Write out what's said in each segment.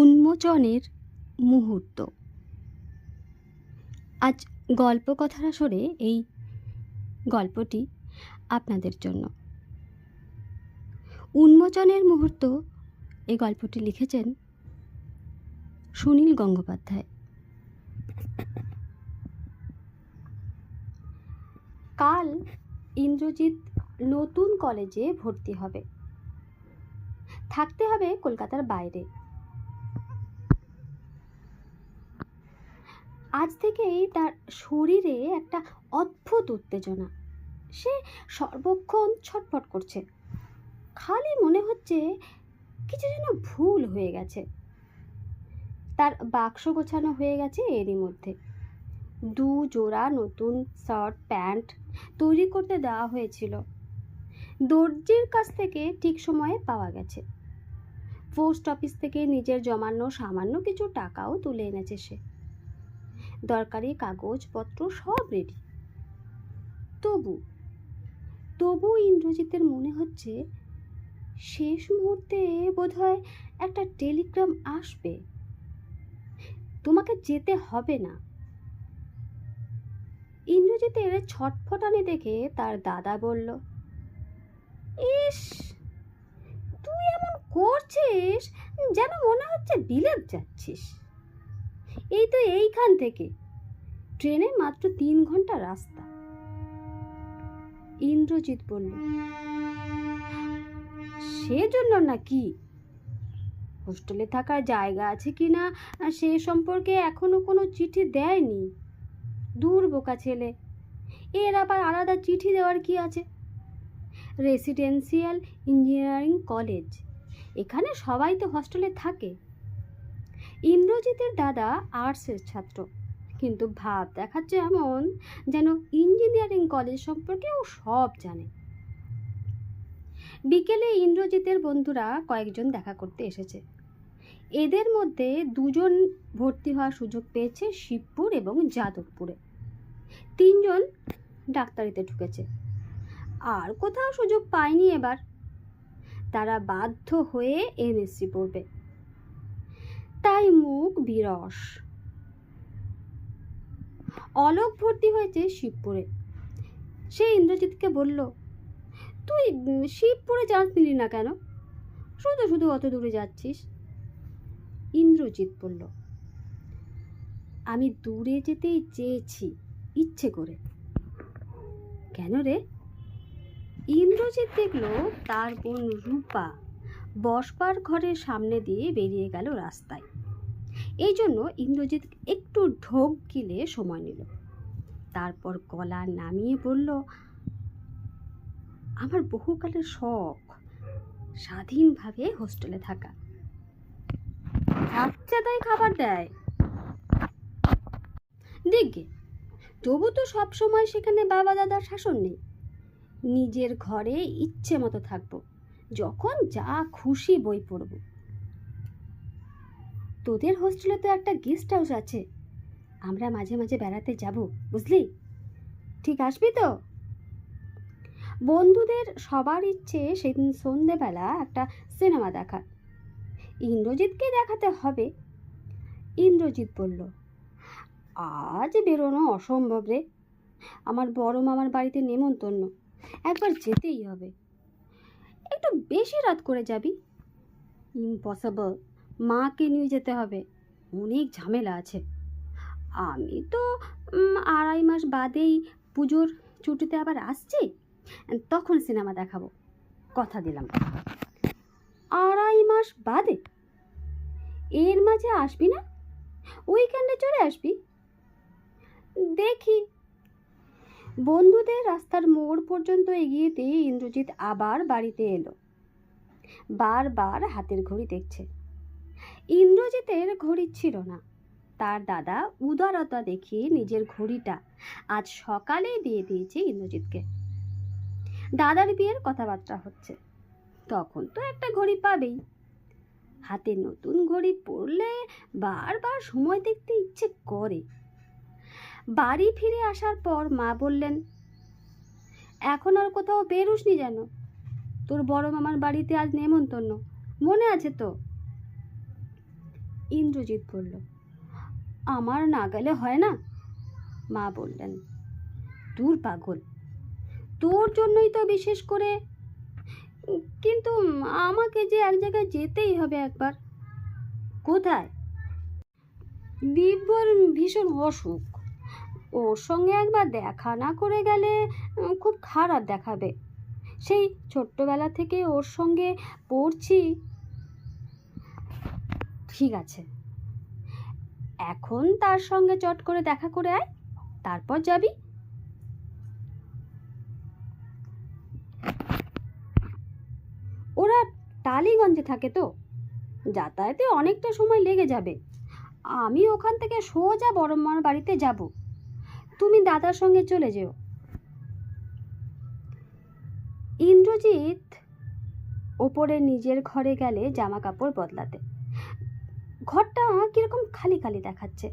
উন্মোচনের মুহূর্ত। আজ গল্পকথার আসরে এই গল্পটি আপনাদের জন্য। উন্মোচনের মুহূর্ত এই গল্পটি লিখেছেন সুনীল গঙ্গোপাধ্যায়। কাল ইন্দ্রজিৎ নতুন কলেজে ভর্তি হবে। থাকতে হবে কলকাতার বাইরে। আজ থেকেই তার শরীরে একটা অদ্ভুত উত্তেজনা। সে সর্বক্ষণ ছটফট করছে। খালি মনে হচ্ছে কিছু যেন ভুল হয়ে গেছে। তার বাক্স গোছানো হয়ে গেছে এরই মধ্যে। 2 জোড়া নতুন শার্ট প্যান্ট তৈরি করতে দেওয়া হয়েছিল। দর্জির কাছ থেকে ঠিক সময়ে পাওয়া গেছে। পোস্ট অফিস থেকে নিজের জমানো সামান্য কিছু টাকাও তুলে এনেছে সে। দরকারি কাগজপত্র সব রেডি। তবু ইন্দ্রজিতের মনে হচ্ছে শেষ মুহূর্তে বোধহয় একটা টেলিগ্রাম আসবে, তোমাকে যেতে হবে না। ইন্দ্রজিতের ছটফটানি দেখে তার দাদা বলল, ইস, তুই এমন করছিস যেন মনে হচ্ছে বিলেত যাচ্ছিস। এই তো এইখান থেকে ট্রেনে মাত্র 3 ঘন্টা রাস্তা। ইন্দ্রজিৎ বলল, সেজন্য নাকি? হোস্টেলে থাকার জায়গা আছে কিনা সে সম্পর্কে এখনো কোনো চিঠি দেয়নি। দূর বোকা ছেলে, এর আবার আলাদা চিঠি দেওয়ার কি আছে? রেসিডেন্সিয়াল ইঞ্জিনিয়ারিং কলেজ, এখানে সবাই তো হস্টেলে থাকে। ইন্দ্রজিতের দাদা আর্টসের ছাত্র, কিন্তু ভাব দেখাচ্ছে এমন যেন ইঞ্জিনিয়ারিং কলেজ সম্পর্কে ও সব জানে। বিকেলে ইন্দ্রজিতের বন্ধুরা কয়েকজন দেখা করতে এসেছে। এদের মধ্যে 2 জন ভর্তি হওয়ার সুযোগ পেয়েছে শিবপুর এবং যাদবপুরে। 3 জন ডাক্তারিতে ঢুকেছে। আর কোথাও সুযোগ পায়নি এবার। তারা বাধ্য হয়ে এমএসসি পড়বে। তাই মুখ বিরস। অলোক ভর্তি হয়েছে শিবপুরে। সে ইন্দ্রজিৎকে বলল, তুই শিবপুরে চান্স নিলি না কেন? শুধু শুধু অত দূরে যাচ্ছিস। ইন্দ্রজিৎ বলল, আমি দূরে যেতেই চেয়েছি, ইচ্ছে করে। কেন রে? ইন্দ্রজিৎ দেখল তার বোন রূপা বসবার ঘরের সামনে দিয়ে বেরিয়ে গেল রাস্তায়। এই জন্য ইন্দ্রজিৎ একটু ঢোক গিলে সময় নিল। তারপর গলা নামিয়ে বলল, আমার বহুকালের শখ স্বাধীনভাবে হোস্টেলে থাকা। আচ্ছা, তাই খাবার দেয় দেখবে, তবু তো সব সময় সেখানে বাবা দাদার শাসন নেই। নিজের ঘরে ইচ্ছে মতো থাকবো, যখন যা খুশি বই পড়ব। তোদের হোস্টেলে তো একটা গেস্ট হাউস আছে, আমরা মাঝে মাঝে বেড়াতে যাব, বুঝলি? ঠিক আসবি তো? বন্ধুদের সবার ইচ্ছে সেদিন সন্ধেবেলা একটা সিনেমা দেখার। ইন্দ্রজিৎকে দেখাতে হবে। ইন্দ্রজিৎ বলল, আজ বেরোনো অসম্ভব রে, আমার বড় মামার বাড়িতে নেমন্তন্ন, একবার যেতেই হবে। একটু বেশি রাত করে যাবি? ইম্পসিবল, মাকে নিয়ে যেতে হবে, অনেক ঝামেলা আছে। আমি তো 2.5 মাস বাদেই পুজোর ছুটিতে আবার আসছি, তখন সিনেমা দেখাবো, কথা দিলাম। 2.5 মাস বাদে? এর মাঝে আসবি না? উইকেন্ডে চলে আসবি? দেখি। বন্ধুদের রাস্তার মোড় পর্যন্ত এগিয়ে দিয়ে ইন্দ্রজিৎ আবার বাড়িতে এলো। বারবার হাতের ঘড়ি দেখছে। ইন্দ্রজিতের ঘড়ি ছিল না। তার দাদা উদারতা দেখিয়ে নিজের ঘড়িটা আজ সকালে দিয়ে দিয়েছে ইন্দ্রজিৎকে। দাদার বিয়ের কথাবার্তা হচ্ছে, তখন তো একটা ঘড়ি পাবেই। হাতে নতুন ঘড়ি পরলে বারবার সময় দেখতে ইচ্ছে করে। বাড়ি ফিরে আসার পর মা বললেন, এখন আর কোথাও বেরোসনি যেন? তোর বড় মামার বাড়িতে আজ নেমন্তন্ন, মনে আছে তো? ইন্দ্রজিৎ বলল, আমার না গেলে হয় না? মা বললেন, দূর পাগল, তোর জন্যই তো বিশেষ করে। কিন্তু আমাকে যে এক জায়গায় যেতেই হবে একবার। কোথায়? দিব্যর ভীষণ অসুখ, ওর সঙ্গে একবার দেখা না করে গেলে খুব খারাপ দেখাবে। সেই ছোট্টবেলা থেকে ওর সঙ্গে পড়ছি। ঠিক আছে, এখন তার সঙ্গে চট করে দেখা করে আয়, তারপর যাবি। ওরা টালিগঞ্জে থাকে তো, যাতায়াতে অনেকটা সময় লেগে যাবে। আমি ওখান থেকে সোজা বড়মার বাড়িতে যাব, তুমি দাদার সঙ্গে চলে যেও। ইন্দ্রজিৎ ওপরে নিজের ঘরে গেলে জামা কাপড় বদলাতে। ঘরটা কিরকম খালি খালি দেখাচ্ছে।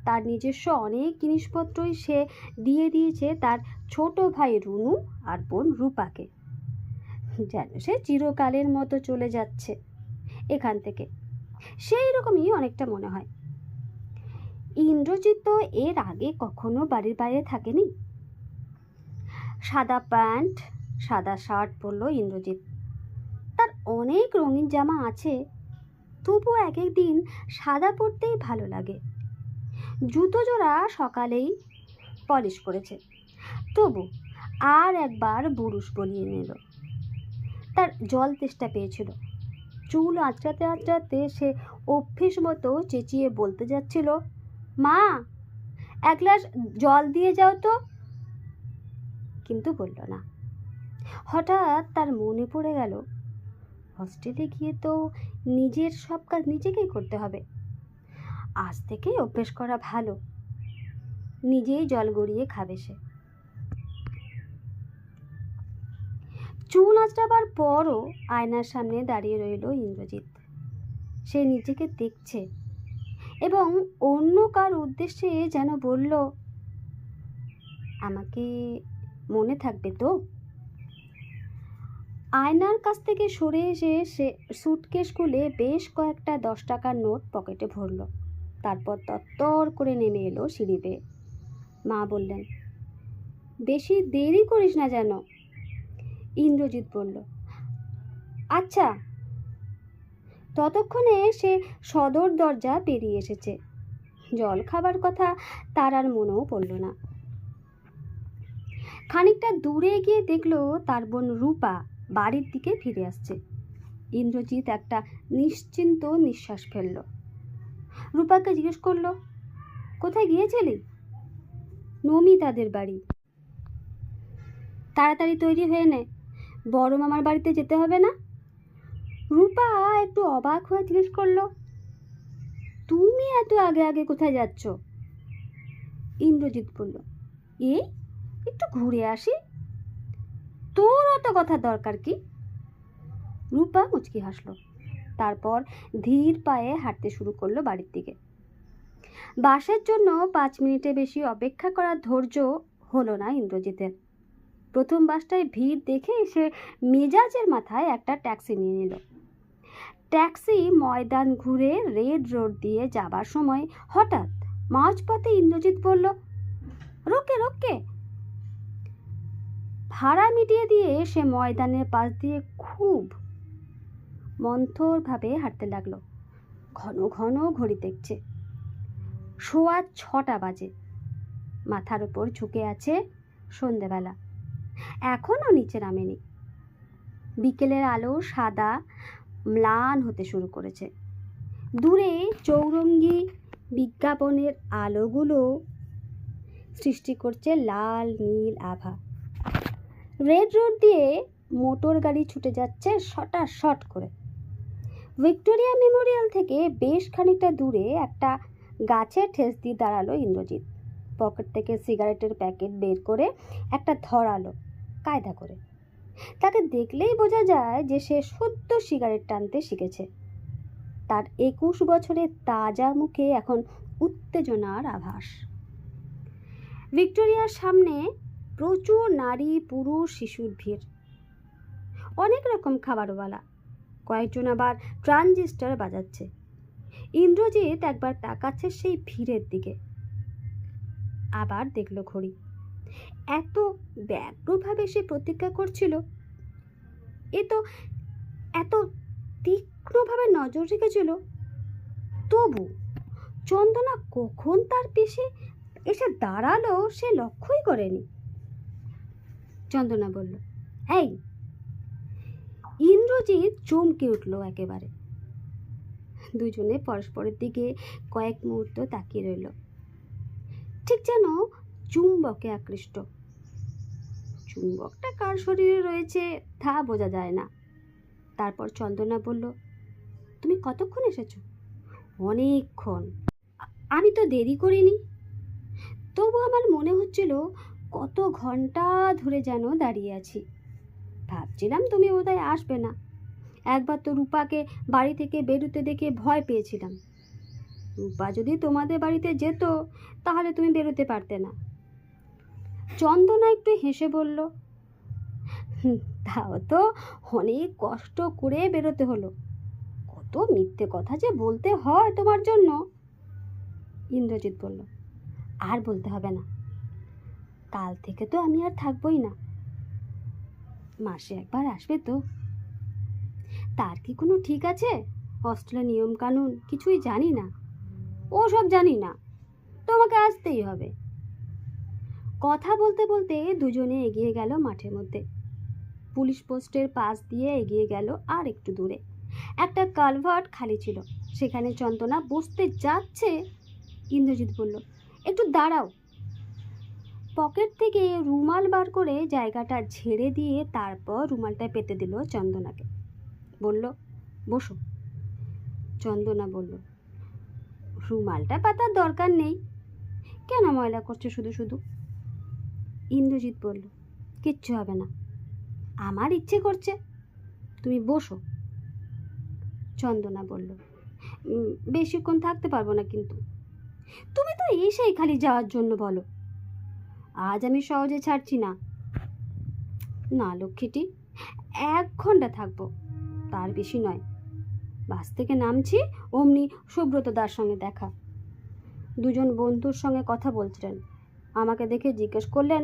তার নিজস্ব অনেক জিনিসপত্রই সে দিয়ে দিয়েছে তার ছোট ভাই রুনু আর বোন রূপাকে। যেন সে চিরকালের মতো চলে যাচ্ছে এখান থেকে, সেই রকমই অনেকটা মনে হয়। ইন্দ্রজিৎ তো এর আগে কখনো বাড়ির বাইরে থাকেনি। সাদা প্যান্ট সাদা শার্ট পরল ইন্দ্রজিৎ। তার অনেক রঙিন জামা আছে, তবু এক একদিন সাদা পরতেই ভালো লাগে। জুতো জোড়া সকালেই পলিশ করেছে, তবু আর একবার বুরুশ বলিয়ে নিল। তার জল তেষ্টা পেয়েছিল। চুল আঁচড়াতে আঁচড়াতে সে অভ্যেস মতো চেঁচিয়ে বলতে যাচ্ছিল, মা, এক গ্লাস জল দিয়ে যাও তো। কিন্তু বলল না। হঠাৎ তার মনে পড়ে গেল, হস্টেলে গিয়ে তো নিজের সব কাজ নিজেকেই করতে হবে। আজ থেকেই অভ্যেস করা ভালো। নিজেই জল গড়িয়ে খাবে সে। চুল আঁচড়াবার পরও আয়নার সামনে দাঁড়িয়ে রইল ইন্দ্রজিৎ। সে নিজেকে দেখছে এবং অন্য কার উদ্দেশ্যে যেন বলল, আমাকে মনে থাকবে তো? আয়নার কাছ থেকে সরে এসে সে সুটকেস খুলে বেশ কয়েকটা 10 টাকার নোট পকেটে ভরল। তারপর তত্তর করে নেমে এলো সিঁড়ি বেয়ে। মা বললেন, বেশি দেরি করিস না যেন। ইন্দ্রজিৎ বলল, আচ্ছা। ততক্ষণে সে সদর দরজা পেরিয়ে এসেছে। জল খাবার কথা তার আর মনেও পড়ল না। খানিকটা দূরে গিয়ে দেখলো তার বোন রূপা বাড়ির দিকে ফিরে আসছে। ইন্দ্রজিৎ একটা নিশ্চিন্ত নিঃশ্বাস ফেলল। রূপাকে জিজ্ঞেস করলো, কোথায় গিয়েছিলি? নমিতাদের বাড়ি। তাড়াতাড়ি তৈরি হয়ে নে, বড় মামার বাড়িতে যেতে হবে না? রূপা একটু অবাক হয়ে জিজ্ঞেস করলো, তুমি এত আগে আগে কোথায় যাচ্ছ? ইন্দ্রজিৎ বলল, এই একটু ঘুরে আসি। তোর অত কথা দরকার কি? রূপা মুচকি হাসলো। তারপর ধীর পায়ে হাঁটতে শুরু করলো বাড়ির দিকে। বাসের জন্য 5 মিনিটে বেশি অপেক্ষা করার ধৈর্য হলো না ইন্দ্রজিতের। প্রথম বাসটায় ভিড় দেখে সে মেজাজের মাথায় একটা ট্যাক্সি নিয়ে নিল। ট্যাক্সি ময়দান ঘুরে রেড রোড দিয়ে যাবার সময় হঠাৎ মাঝপথে ইন্দ্রজিৎ বলল, রোকে রোকে। ভাড়া মিটিয়ে দিয়ে সে ময়দানের পাশ দিয়ে খুব মন্থরভাবে হাঁটতে লাগলো। ঘন ঘন ঘড়ি দেখছে। সোয়া 6টা বাজে। মাথার উপর ঝুঁকে আছে সন্ধেবেলা, এখনো নিচে নামেনি। বিকেলের আলো সাদা ম্লান হতে শুরু করেছে। দূরে চৌরঙ্গি বিজ্ঞাপনের আলোগুলো সৃষ্টি করছে লাল নীল আভা। রেড রোড দিয়ে মোটর গাড়ি ছুটে যাচ্ছে শটাশট করে। ভিক্টোরিয়া মেমোরিয়াল থেকে বেশ খানিকটা দূরে একটা গাছে ঠেস দিয়ে দাঁড়ালো ইন্দ্রজিৎ। পকেট থেকে সিগারেটের প্যাকেট বের করে একটা ধরালো কায়দা করে। তাকে দেখলেই বোঝা যায় যে সে সদ্য সিগারেট টানতে শিখেছে। তার 21 বছরের তাজা মুখে এখন উত্তেজনার আভাস। ভিক্টোরিয়ার সামনে প্রচুর নারী পুরুষ শিশুর ভিড়। অনেক রকম খাবারওয়ালা, কয়েকজন আবার ট্রানজিস্টার বাজাচ্ছে। ইন্দ্রজিৎ একবার তাকাচ্ছে সেই ভিড়ের দিকে, আবার দেখলো ঘড়ি। এত ব্যগ্রভাবে সে প্রতিজ্ঞা করছিল, এ তো এত তীক্ষ্ণভাবে নজর রেখেছিল, তবু চন্দনা কখন তার পিছে এসে দাঁড়ালো সে লক্ষ্যই করেনি। চন্দনা বলল, এই। ইন্দ্রজিৎ চমকে উঠল একেবারে। দুজনে পরস্পরের দিকে কয়েক মুহূর্ত তাকিয়ে রইল, ঠিক যেন চুম্বকে আকৃষ্ট। চুম্বকটা কার শরীরে রয়েছে তা বোঝা যায় না। তারপর চন্দনা বলল, তুমি কতক্ষণ এসেছো? অনেকক্ষণ। আমি তো দেরি করিনি। তবু আমার মনে হচ্ছিল কত ঘন্টা ধরে যেন দাঁড়িয়ে আছি। ভাবছিলাম তুমি বোধহয় আসবে না। একবার তো রূপাকে বাড়ি থেকে বেরোতে দেখে ভয় পেয়েছিলাম। রূপা যদি তোমাদের বাড়িতে যেত তাহলে তুমি বেরোতে পারতে না। চন্দনা একটু হেসে বলল, তাও তো অনেক কষ্ট করে বেরোতে হলো। কত মিথ্যে কথা যে বলতে হয় তোমার জন্য। ইন্দ্রজিৎ বলল, আর বলতে হবে না। কাল থেকে তো আমি আর থাকবই না। মাসে একবার আসবে তো। তার কি কোনো ঠিক আছে? হস্টেলের নিয়ম কানুন কিছুই জানি না। ও সব জানি না, তোমাকে আসতেই হবে। কথা বলতে বলতে দুজনে এগিয়ে গেল মাঠের মধ্যে। পুলিশ পোস্টের পাশ দিয়ে এগিয়ে গেল আর একটু দূরে একটা কালভার্ট খালি ছিল। সেখানে চন্দনা বসতে যাচ্ছে, ইন্দ্রজিৎ বলল, একটু দাঁড়াও। পকেট থেকে রুমাল বার করে জায়গাটা ঝেড়ে দিয়ে তারপর রুমালটা পেতে দিল চন্দনাকে। বলল, বসো। চন্দনা বলল, রুমালটা পাতার দরকার নেই। কেন ময়লা করছো শুধু শুধু? ইন্দ্রজিৎ বলল, কিচ্ছু হবে না, আমার ইচ্ছে করছে, তুমি বসো। চন্দনা বলল, বেশিক্ষণ থাকতে পারবো না কিন্তু। তুমি তো এসেই খালি যাওয়ার জন্য বলো। আজ আমি সহজে ছাড়ছি না। না লক্ষ্মীটি, 1 ঘন্টা থাকবো, তার বেশি নয়। বাস থেকে নামছি অমনি সুব্রত দার সঙ্গে দেখা। দুজন বন্ধুর সঙ্গে কথা বলছিলেন। আমাকে দেখে জিজ্ঞেস করলেন,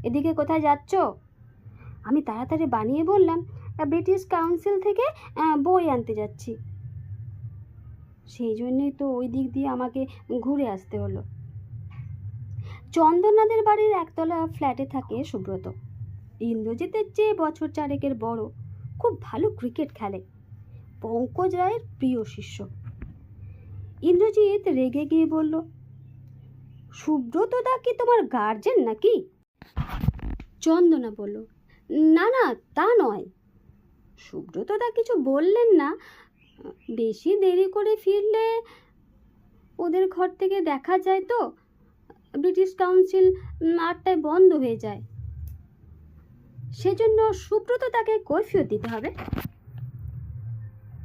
এদিকে কোথায় যাচ্ছ? আমি তাড়াতাড়ি বানিয়ে বললাম, ব্রিটিশ কাউন্সিল থেকে বই আনতে যাচ্ছি। সেই জন্যই তো ওই দিক দিয়ে আমাকে ঘুরে আসতে হলো। চন্দনাদের বাড়ির একতলা ফ্ল্যাটে থাকে সুব্রত। ইন্দ্রজিতের চেয়ে বছর 4 বড়, খুব ভালো ক্রিকেট খেলে, পঙ্কজ রায়ের প্রিয় শিষ্য। ইন্দ্রজিৎ রেগে গিয়ে বলল, সুব্রত দা কি তোমার গার্জেন নাকি? চন্দনা বলল, না না, তা নয়। সুব্রত দা কিছু বললেন না। বেশি দেরি করে ফিরলে ওদের ঘর থেকে দেখা যায় তো, ব্রিটিশ কাউন্সিল 8টায় বন্ধ হয়ে যায়। সেজন্য সুব্রত তাকে কৈফিয়ত দিতে হবে।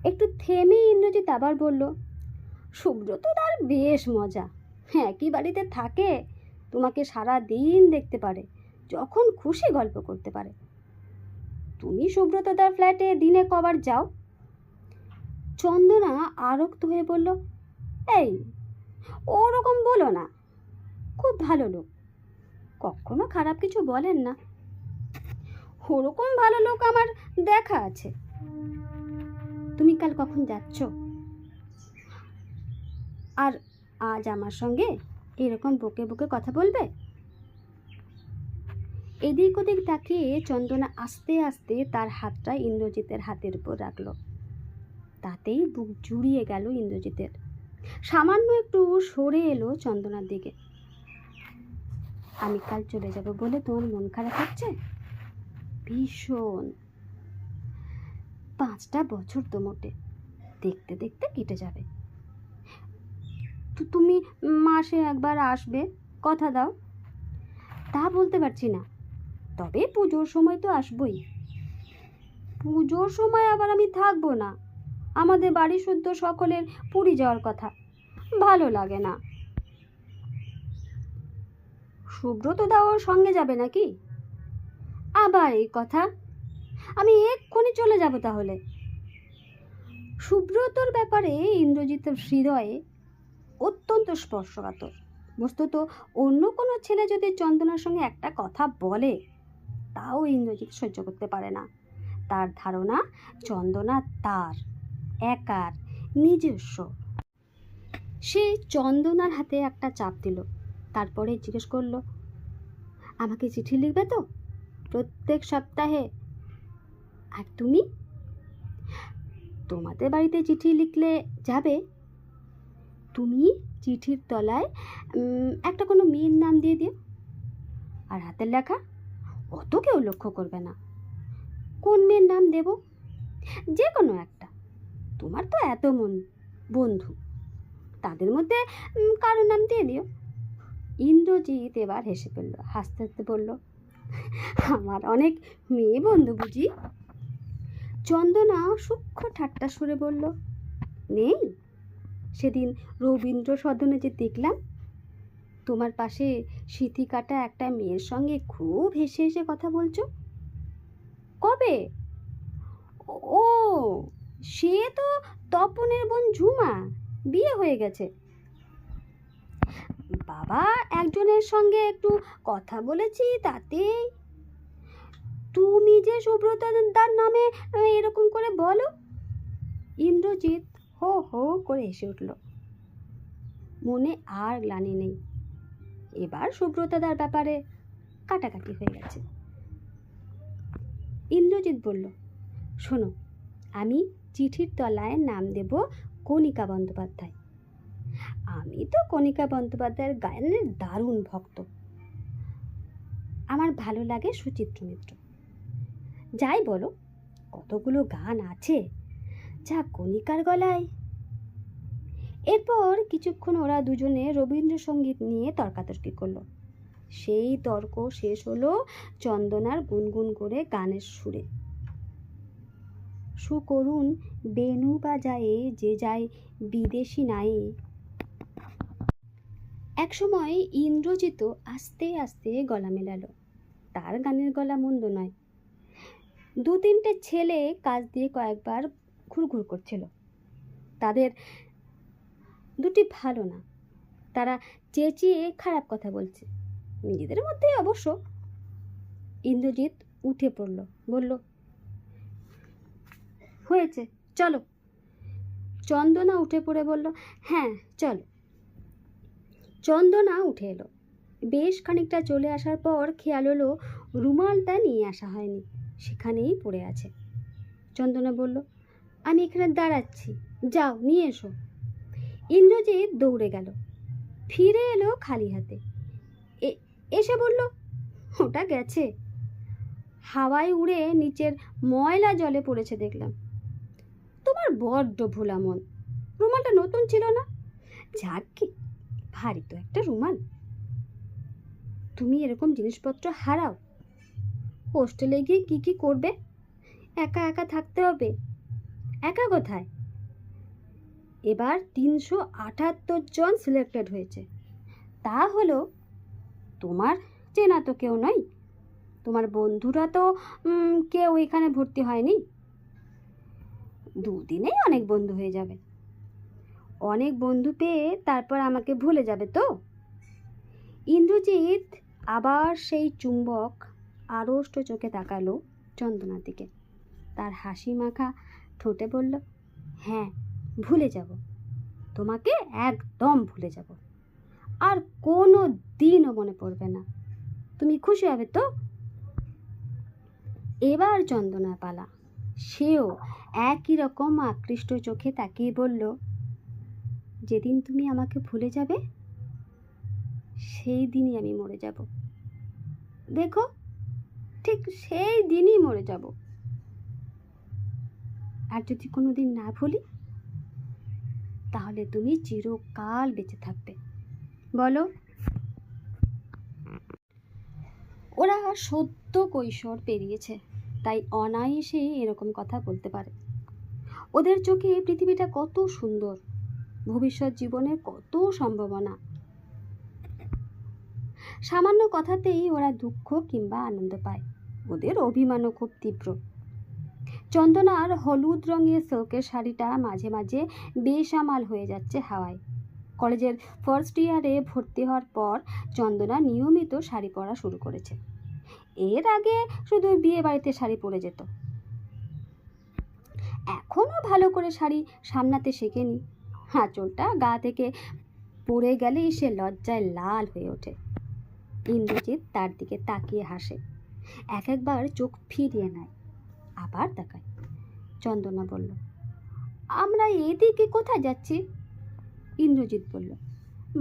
একটু থেমে ইন্দ্রজিৎ আবার বলল, সুব্রত তার বেশ মজা। একই বাড়িতে থাকে, তোমাকে সারা দিন দেখতে পারে, যখন খুশি গল্প করতে পারে। তুমি সুব্রত তার ফ্ল্যাটে দিনে কবার যাও? চন্দনা আরক্ত হয়ে বলল, এই ওরকম বলো না, খুব ভালো লোক, কখনো খারাপ কিছু বলেন না। ওরকম ভালো লোক আমার দেখা আছে। তুমি কাল কখন যাচ্ছ? আর আজ আমার সঙ্গে এরকম বকে বকে কথা বলবে? এদিক ওদিক তাকিয়ে চন্দনা আস্তে আস্তে তার হাতটা ইন্দ্রজিতের হাতের উপর রাখল। তাতেই বুক জুড়িয়ে গেল ইন্দ্রজিতের। সামান্য একটু সরে এলো চন্দনার দিকে। আমি কাল চলে যাব বলে তোমার মন খারাপ হচ্ছে? ভীষণ। 5টা বছর তো মোটে, দেখতে দেখতে কেটে যাবে। তো তুমি মাসে একবার আসবে, কথা দাও। তা বলতে পারছি না, তবে পুজোর সময় তো আসবই। পুজোর সময় আবার আমি থাকবো না। আমাদের বাড়ি শুদ্ধ সকলের পুরী যাওয়ার কথা, ভালো লাগে না। সুব্রত দা ওর সঙ্গে যাবে নাকি? আবার এই কথা? আমি এক্ষুনি চলে যাব তাহলে। সুব্রতর ব্যাপারে ইন্দ্রজিতের হৃদয়ে অত্যন্ত স্পর্শকাতর। বস্তুত অন্য কোনো ছেলে যদি চন্দনার সঙ্গে একটা কথা বলে তাও ইন্দ্রজিৎ সহ্য করতে পারে না। তার ধারণা চন্দনা তার একার নিজস্ব। সে চন্দনার হাতে একটা চাপ দিল, তারপরে জিজ্ঞেস করলো, আমাকে চিঠি লিখবে তো প্রত্যেক সপ্তাহে? আর তুমি? তোমাদের বাড়িতে চিঠি লিখলে যাবে? তুমি চিঠির তলায় একটা কোনো মেয়ের নাম দিয়ে দিও, আর হাতের লেখা অত কেউ লক্ষ্য করবে না। কোন মেয়ের নাম দেব? যে কোনো একটা। তোমার তো এত বন্ধু, তাদের মধ্যে কারো নাম দিয়ে দিও। ইন্দ্রজিৎ এবার হেসে ফেলল, হাসতে হাসতে বলল, আমার অনেক মেয়ে বন্ধু বুঝি? চন্দনা সূক্ষ্ম ঠাট্টা সুরে বলল, নেই? সেদিন রবীন্দ্র সদনে যে দেখলাম তোমার পাশে সিথি কাটা একটা মেয়ের সঙ্গে খুব হেসে হেসে কথা বলছো। কবে? ও, সে তো তপনের বোন ঝুমা, বিয়ে হয়ে গেছে। বাবা একজনের সঙ্গে একটু কথা বলেছি তাতেই। তুমি যে সুব্রতদার নামে এরকম করে বলো। ইন্দ্রজিৎ হো হো করে হেসে উঠল। মনে আর গ্লানি নেই। এবার সুব্রতদার ব্যাপারে কাটাকাটি হয়ে গেছে। ইন্দ্রজিৎ বলল, শোনো, আমি চিঠির তলায় নাম দেব কণিকা বন্দ্যোপাধ্যায়। আমি তো কণিকা বন্দ্যোপাধ্যায়ের গানের দারুণ ভক্ত। আমার ভালো লাগে সুচিত্র মিত্র। যাই বলো, কতগুলো গান আছে যা কণিকার গলায়। এরপর কিছুক্ষণ ওরা দুজনে রবীন্দ্রসঙ্গীত নিয়ে তর্কাতর্কি করলো। সেই তর্ক শেষ হলো চন্দনার গুনগুন করে গানের সুরে। সুকরুণ বেণু বাজায়ে যে যায় বিদেশি নাই। একসময় ইন্দ্রজিৎ আস্তে আস্তে গলা মেলালো। তার গানের গলা মন্দ নয়। দু তিনটে ছেলে কাজ দিয়ে কয়েকবার ঘুরঘুর করছিল। তাদের দুটি ভালো না, তারা চেঁচিয়ে খারাপ কথা বলছে, নিজেদের মধ্যেই অবশ্য। ইন্দ্রজিৎ উঠে পড়ল, বলল, হয়েছে, চলো। চন্দনা উঠে পড়ে বলল, হ্যাঁ চলো। চন্দনা উঠে এলো। বেশ খানিকটা চলে আসার পর খেয়াল হলো রুমালটা নিয়ে আসা হয়নি, সেখানেই পড়ে আছে। চন্দনা বলল, আমি এখানে দাঁড়াচ্ছি, যাও নিয়ে এসো। ইন্দ্রজিৎ দৌড়ে গেল, ফিরে এলো খালি হাতে। এসে বলল, ওটা গেছে, হাওয়ায় উড়ে নিচের ময়লা জলে পড়েছে দেখলাম। তোমার বড্ড ভোলা মন, রুমালটা নতুন ছিল না? যাক কি, ভারী তো একটা রুমাল। তুমি এরকম জিনিসপত্র হারাও, হোস্টেলে গিয়ে কি কি করবে? একা একা থাকতে হবে। একা কোথায়? এবার 378 জন সিলেক্টেড হয়েছে। তা হলো, তোমার চেনা তো কেউ নয়, তোমার বন্ধুরা তো কেউ এখানে ভর্তি হয়নি। দুদিনেই অনেক বন্ধু হয়ে যাবে। অনেক বন্ধু পেয়ে তারপর আমাকে ভুলে যাবে তো? ইন্দ্রজিৎ আবার সেই চুম্বক আড়ষ্ট চোখে তাকালো চন্দনার দিকে। তার হাসি মাখা ঠোঁটে বলল, হ্যাঁ ভুলে যাব, তোমাকে একদম ভুলে যাব, আর কোনো দিনও মনে পড়বে না। তুমি খুশি হবে তো? এবার চন্দনার পালা। সেও একই রকম আকৃষ্ট চোখে তাকিয়ে বলল, যেদিন তুমি আমাকে ভুলে যাবে সেই দিনই আমি মরে যাব। দেখো, ঠিক সেই দিনই মরে যাব। আর যদি কোনোদিন না ভুলি, তাহলে তুমি চিরকাল বেঁচে থাকবে। বলো? ওরা সদ্য কৈশোর পেরিয়েছে, তাই অনায়াসে এরকম কথা বলতে পারে। ওদের চোখে পৃথিবীটা কত সুন্দর, ভবিষ্যৎ জীবনের কত সম্ভাবনা। সামান্য কথাতেই ওরা দুঃখ কিংবা আনন্দ পায়। ওদের অভিমানও খুব তীব্র। চন্দনার হলুদ রঙের সিল্কের শাড়িটা মাঝে মাঝে বেসামাল হয়ে যাচ্ছে হাওয়ায়। কলেজের ফার্স্ট ইয়ারে ভর্তি হওয়ার পর চন্দনা নিয়মিত শাড়ি পরা শুরু করেছে। এর আগে শুধু বিয়ে বাড়িতে শাড়ি পরে যেত। এখনও ভালো করে শাড়ি সামলাতে শেখেনি। আঁচলটা গা থেকে পড়ে গেলেই সে লজ্জায় লাল হয়ে ওঠে। ইন্দ্রজিৎ তার দিকে তাকিয়ে হাসে, একবার চোখ ফিরিয়ে নেয়, আবার তাকায়। চন্দনা বলল, আমরা এদিকে কোথায় যাচ্ছি? ইন্দ্রজিৎ বলল,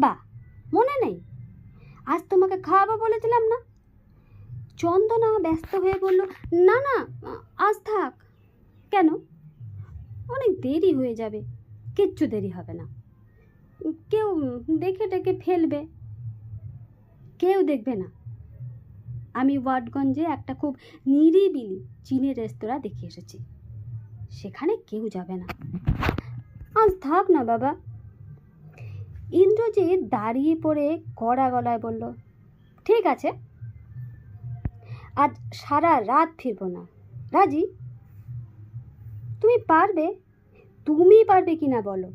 বাহ, মনে নেই? আজ তোমাকে খাওয়াবো বলেছিলাম না? চন্দনা ব্যস্ত হয়ে বলল, না না, আজ থাক। কেন? অনেক দেরি হয়ে যাবে। কিচ্ছু দেরি হবে না। কেউ দেখে ডেকে ফেলবে। কেউ দেখবে না। আমি ওয়াটগঞ্জে একটা খুব নিরিবিলি চীনের রেস্তোরাঁ দেখে এসেছি, সেখানে কেউ যাবে না। আজ থাক না বাবা। ইন্দ্রজিৎ দাঁড়িয়ে পড়ে কড়া গলায় বলল, ঠিক আছে, আজ সারা রাত ফিরবো না। রাজি? তুমি পারবে? তুমি পারবে কিনা বলো।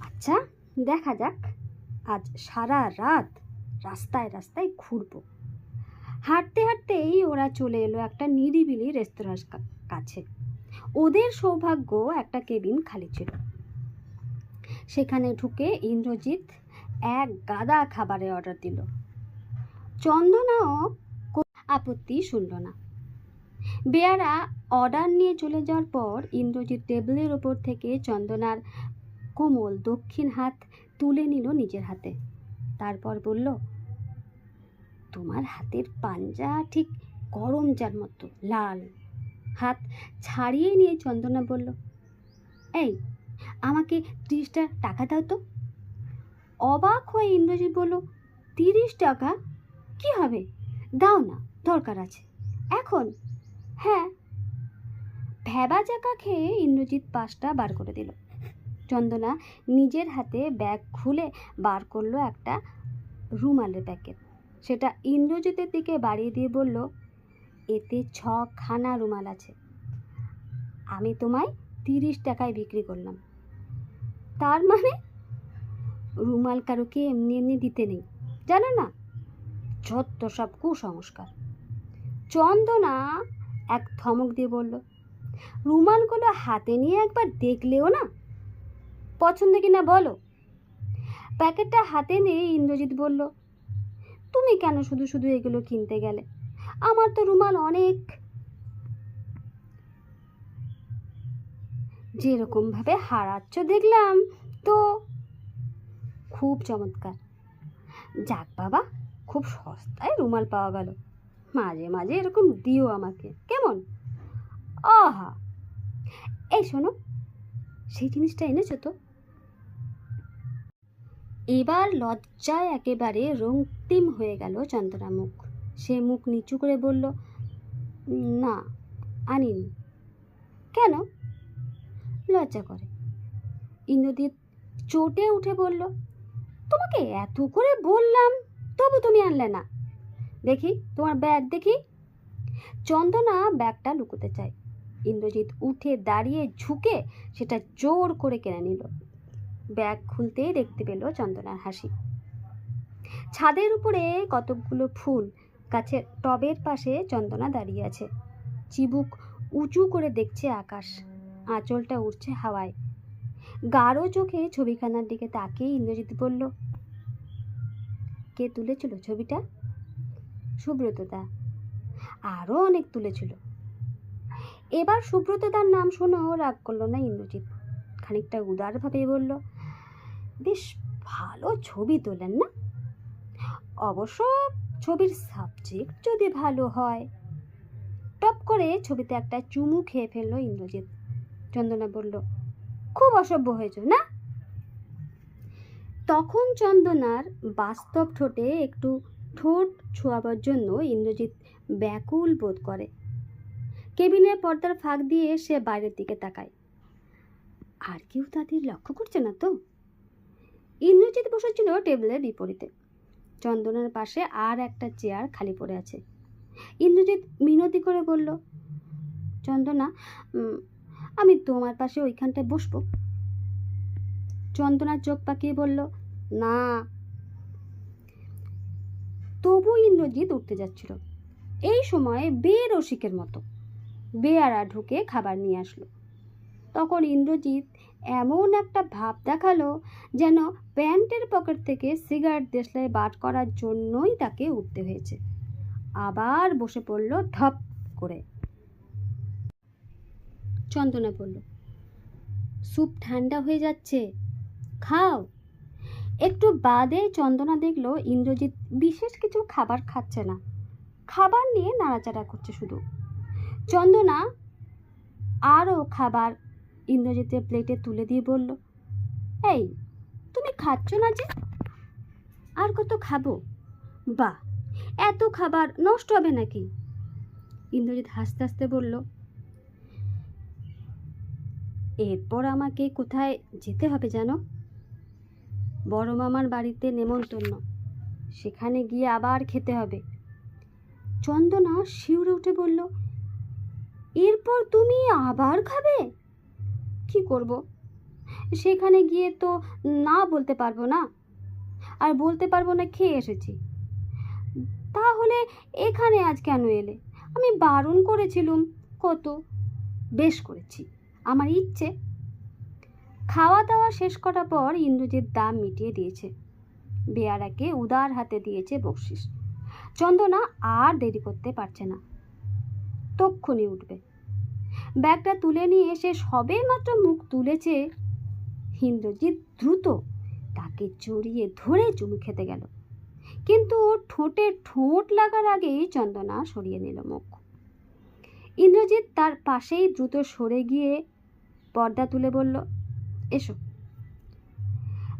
আচ্ছা, দেখা যাক। আজ সারা রাত রাস্তায় রাস্তায় ঘুরবো। হাঁটতে হাঁটতেই ওরা চলে এলো একটা নিরিবিলি রেস্তোরাঁর কাছে। ওদের সৌভাগ্য একটা কেবিন খালি ছিল। সেখানে ঢুকে ইন্দ্রজিৎ এক গাদা খাবারের অর্ডার দিল। চন্দনাও আপত্তি শুনল না। বেয়ারা অর্ডার নিয়ে চলে যাওয়ার পর ইন্দ্রজিৎ টেবিলের ওপর থেকে চন্দনার কোমল দক্ষিণ হাত তুলে নিল নিজের হাতে। তারপর বলল, তোমার হাতের পাঞ্জা ঠিক গরম যার মতো লাল। হাত ছাড়িয়ে নিয়ে চন্দনা বলল, এই, আমাকে 30টা টাকা দাও তো। অবাক হয়ে ইন্দ্রজিৎ বলল, 30 টাকা? কি হবে? দাও না, দরকার আছে। এখন? হ্যাঁ। ভেবা চাকা খেয়ে ইন্দ্রজিৎ 5টা বার করে দিল। চন্দনা নিজের হাতে ব্যাগ খুলে বার করলো একটা রুমালের প্যাকেট। সেটা ইন্দ্রজিতের দিকে বাড়িয়ে দিয়ে বলল, এতে 6খানা রুমাল আছে। আমি তোমায় 30 টাকায় বিক্রি করলাম। তার মানে? রুমাল কারোকে এমনি এমনি দিতে নেই, জানো না? যত সব কুসংস্কার। চন্দনা এক ধমক দিয়ে বলল, রুমালগুলো হাতে নিয়ে একবার দেখলেও না। পছন্দ কিনা বলো। প্যাকেটটা হাতে নিয়ে ইন্দ্রজিৎ বলল, তুমি কেন শুধু শুধু এগুলো কিনতে গেলে? আমার তো রুমাল অনেক। যেরকম ভাবে হারাচ্ছ দেখলাম তো। খুব চমৎকার। যাক বাবা, খুব সস্তায় রুমাল পাওয়া গেল। মাঝে মাঝে এরকম দিও আমাকে, কেমন? আহা, এই শোনো, সেই জিনিসটা এনেছো তো? এবার লজ্জায় একেবারে রক্তিম হয়ে গেল চন্দনা মুখ। সে মুখ নিচু করে বলল, না, আনিনি। কেন? লজ্জা করে। ইন্দ্রজিৎ চটে উঠে বলল, তোমাকে এত করে বললাম, তবু তুমি আনলে না। দেখি তোমার ব্যাগ দেখি। চন্দনা ব্যাগটা লুকোতে চায়। ইন্দ্রজিৎ উঠে দাঁড়িয়ে ঝুঁকে সেটা জোর করে কেড়ে নিল। ব্যাগ খুলতেই দেখতে পেল চন্দনার হাসি। ছাদের উপরে কতকগুলো ফুল গাছের টবের পাশে চন্দনা দাঁড়িয়ে আছে। চিবুক উঁচু করে দেখছে আকাশ। আঁচলটা উঠছে হাওয়ায়। গাঢ় চোখে ছবিখানার দিকে তাকিয়ে ইন্দ্রজিৎ বলল, কে তুলেছিল ছবিটা? সুব্রতদা। আরও অনেক তুলেছিল। এবার সুব্রতদার নাম শুনেও রাগ করল না ইন্দ্রজিৎ। খানিকটা উদারভাবে বলল, বেশ ভালো ছবি তোলেন না? অবশ্য ছবির সাবজেক্ট যদি ভালো হয়। টপ করে ছবিতে একটা চুমু খেয়ে ফেলল ইন্দ্রজিৎ। চন্দনা বলল, খুব অসভ্য হয়েছে না? তখন চন্দনার বাস্তব ঠোঁটে একটু ঠোঁট ছোঁয়াবার জন্য ইন্দ্রজিৎ ব্যাকুল বোধ করে। কেবিনের পর্দার ফাঁক দিয়ে সে বাইরের দিকে তাকায়। আর কেউ তাদের লক্ষ্য করছে না তো? ইন্দ্রজিৎ বসেছিল টেবিলের বিপরীতে। চন্দনার পাশে আর একটা চেয়ার খালি পড়ে আছে। ইন্দ্রজিৎ মিনতি করে বলল, চন্দনা, আমি তোমার পাশে ওইখানটায় বসবো। চন্দনা চোখ পাকিয়ে বলল, না। তবু ইন্দ্রজিৎ উঠতে যাচ্ছিল। এই সময় বেরসিকের মতো বেয়ারা ঢুকে খাবার নিয়ে আসলো। তখন ইন্দ্রজিৎ এমন একটা ভাব দেখালো যেন প্যান্টের পকেট থেকে সিগারেট দেশলাই বার করার জন্যই তাকে উঠতে হয়েছে। আবার বসে পড়ল ধপ করে। চন্দনা বলল, স্যুপ ঠান্ডা হয়ে যাচ্ছে, খাও। একটু বাদে চন্দনা দেখলো ইন্দ্রজিৎ বিশেষ কিছু খাবার খাচ্ছে না, খাবার নিয়ে নাড়াচাড়া করছে শুধু। চন্দনা আরও খাবার ইন্দ্রজিতের প্লেটে তুলে দিয়ে বলল, এই তুমি খাচ্ছ না যে? আর কত খাবো? বাহ, এত খাবার নষ্ট হবে নাকি? ইন্দ্রজিৎ হাসতে হাসতে বলল, এরপর আমাকে কোথায় যেতে হবে জানো? বড় মামার বাড়িতে নেমন্তন্ন, সেখানে গিয়ে আবার খেতে হবে। চন্দনা শিউরে উঠে বলল, এরপর তুমি আবার খাবে? কি করব, সেখানে গিয়ে তো না বলতে পারবো না, আর বলতে পারবো না খেয়ে এসেছি। তাহলে এখানে আজ কেন এলে? আমি বারণ করেছিলুম কত। বেশ করেছি, আমার ইচ্ছে। খাওয়া দাওয়া শেষ করার পর ইন্দ্রজিৎ দাম মিটিয়ে দিয়েছে, বেয়ারাকে উদার হাতে দিয়েছে বকশিস। চন্দনা আর দেরি করতে পারছে না, তক্ষুনি উঠবে। ব্যাগটা তুলে নিয়ে সে সবে মাত্র মুখ তুলেছে, ইন্দ্রজিৎ দ্রুত তাকে জড়িয়ে ধরে চুমু খেতে গেল, কিন্তু ঠোঁটে ঠোঁট লাগার আগেই চন্দনা সরিয়ে নিল মুখ। ইন্দ্রজিৎ তার পাশেই দ্রুত সরে গিয়ে পর্দা তুলে বলল, এসো।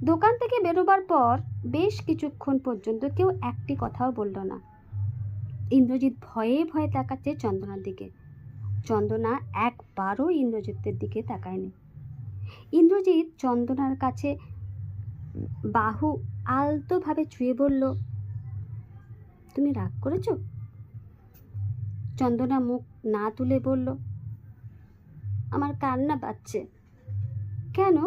দোকান থেকে বেরোবার পর বেশ কিছুক্ষণ পর্যন্ত কেউ একটি কথাও বলল না। ইন্দ্রজিৎ ভয়ে ভয়ে তাকাচ্ছে চন্দনার দিকে। চন্দনা একবারও ইন্দ্রজিতের দিকে তাকায়নি। ইন্দ্রজিৎ চন্দনার কাছে বাহু আলতোভাবে ছুঁয়ে বলল, তুমি রাগ করেছো? চন্দনা মুখ না তুলে বলল, আমার কান্না পাচ্ছে। কেন?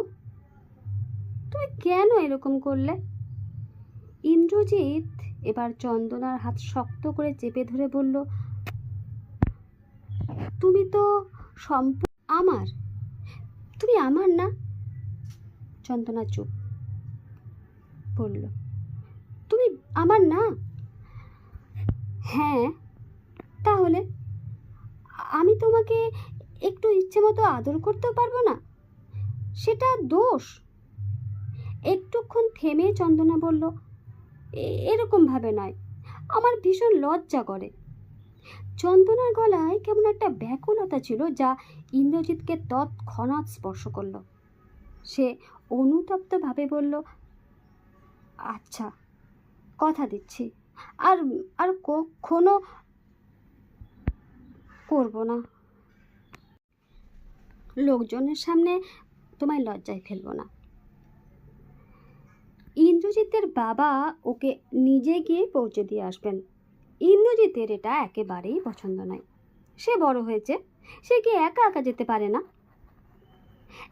তুমি কেন এরকম করলে? ইন্দ্রজিৎ এবার চন্দনার হাত শক্ত করে চেপে ধরে বলল, তুমি তো আমার, তুমি আমার না। চন্দনা চুপ। বলল, তুমি আমার না? হ্যাঁ, তাহলে আমি তোমাকে একটু ইচ্ছে মতো আদর করতেও পারবো না? সেটা দোষ? একটুক্ষণ থেমে চন্দনা বলল, এরকম ভাবে নয়, আমার ভীষণ লজ্জা করে। চন্দনার গলায় কেমন একটা ব্যাকুলতা ছিল যা ইন্দ্রজিৎকে তৎক্ষণাৎ স্পর্শ করল। সে অনুতপ্তভাবে বলল, আচ্ছা, কথা দিচ্ছি, আর আর কখনো করব না। লোকজনের সামনে তোমায় লজ্জায় ফেলবো না। ইন্দ্রজিতের বাবা ওকে নিজে গিয়ে পৌঁছে দিয়ে আসবেন। ইন্দ্রজিতের এটা একেবারেই পছন্দ নয়। সে বড় হয়েছে, সে কি একা একা যেতে পারে না?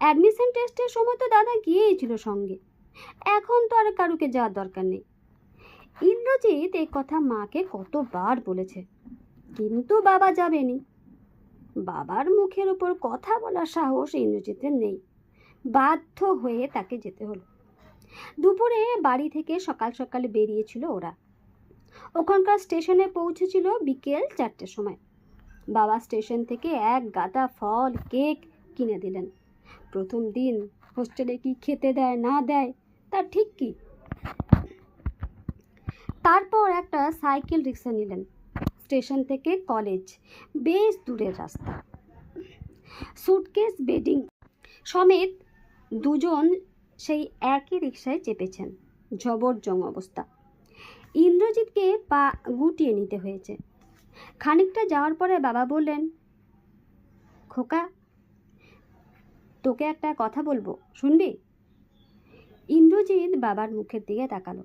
অ্যাডমিশন টেস্টের সময় তো দাদা গিয়েই ছিল সঙ্গে, এখন তো আর কারুকে যাওয়ার দরকার নেই। ইন্দ্রজিৎ এই কথা মাকে কতবার বলেছে, কিন্তু বাবা যাবেনি। বাবার মুখের উপর কথা বলার সাহস ইন্দ্রজিতের নেই, বাধ্য হয়ে তাকে যেতে হলো। দুপুরে বাড়ি থেকে সকাল সকাল বেরিয়েছিল ওরা। ওখানকার স্টেশনে পৌঁছেছিল বিকেল 4টের সময়। বাবা স্টেশন থেকে এক গাদা ফল কেক কিনে দিলেন। প্রথম দিন হোস্টেলে কি খেতে দেয় না দেয় তার ঠিক কি। তারপর একটা সাইকেল রিক্সা নিলেন। স্টেশন থেকে কলেজ বেশ দূরের রাস্তা। সুটকেস বেডিং সমেত দুজন সেই একই রিক্সায় চেপেছেন। জবরজং অবস্থা। ইন্দ্রজিৎকে পা গুটিয়ে নিতে হয়েছে। খানিকটা যাওয়ার পরে বাবা বললেন, খোকা, তোকে একটা কথা বলবো, শুনবি? ইন্দ্রজিৎ বাবার মুখের দিকে তাকালো।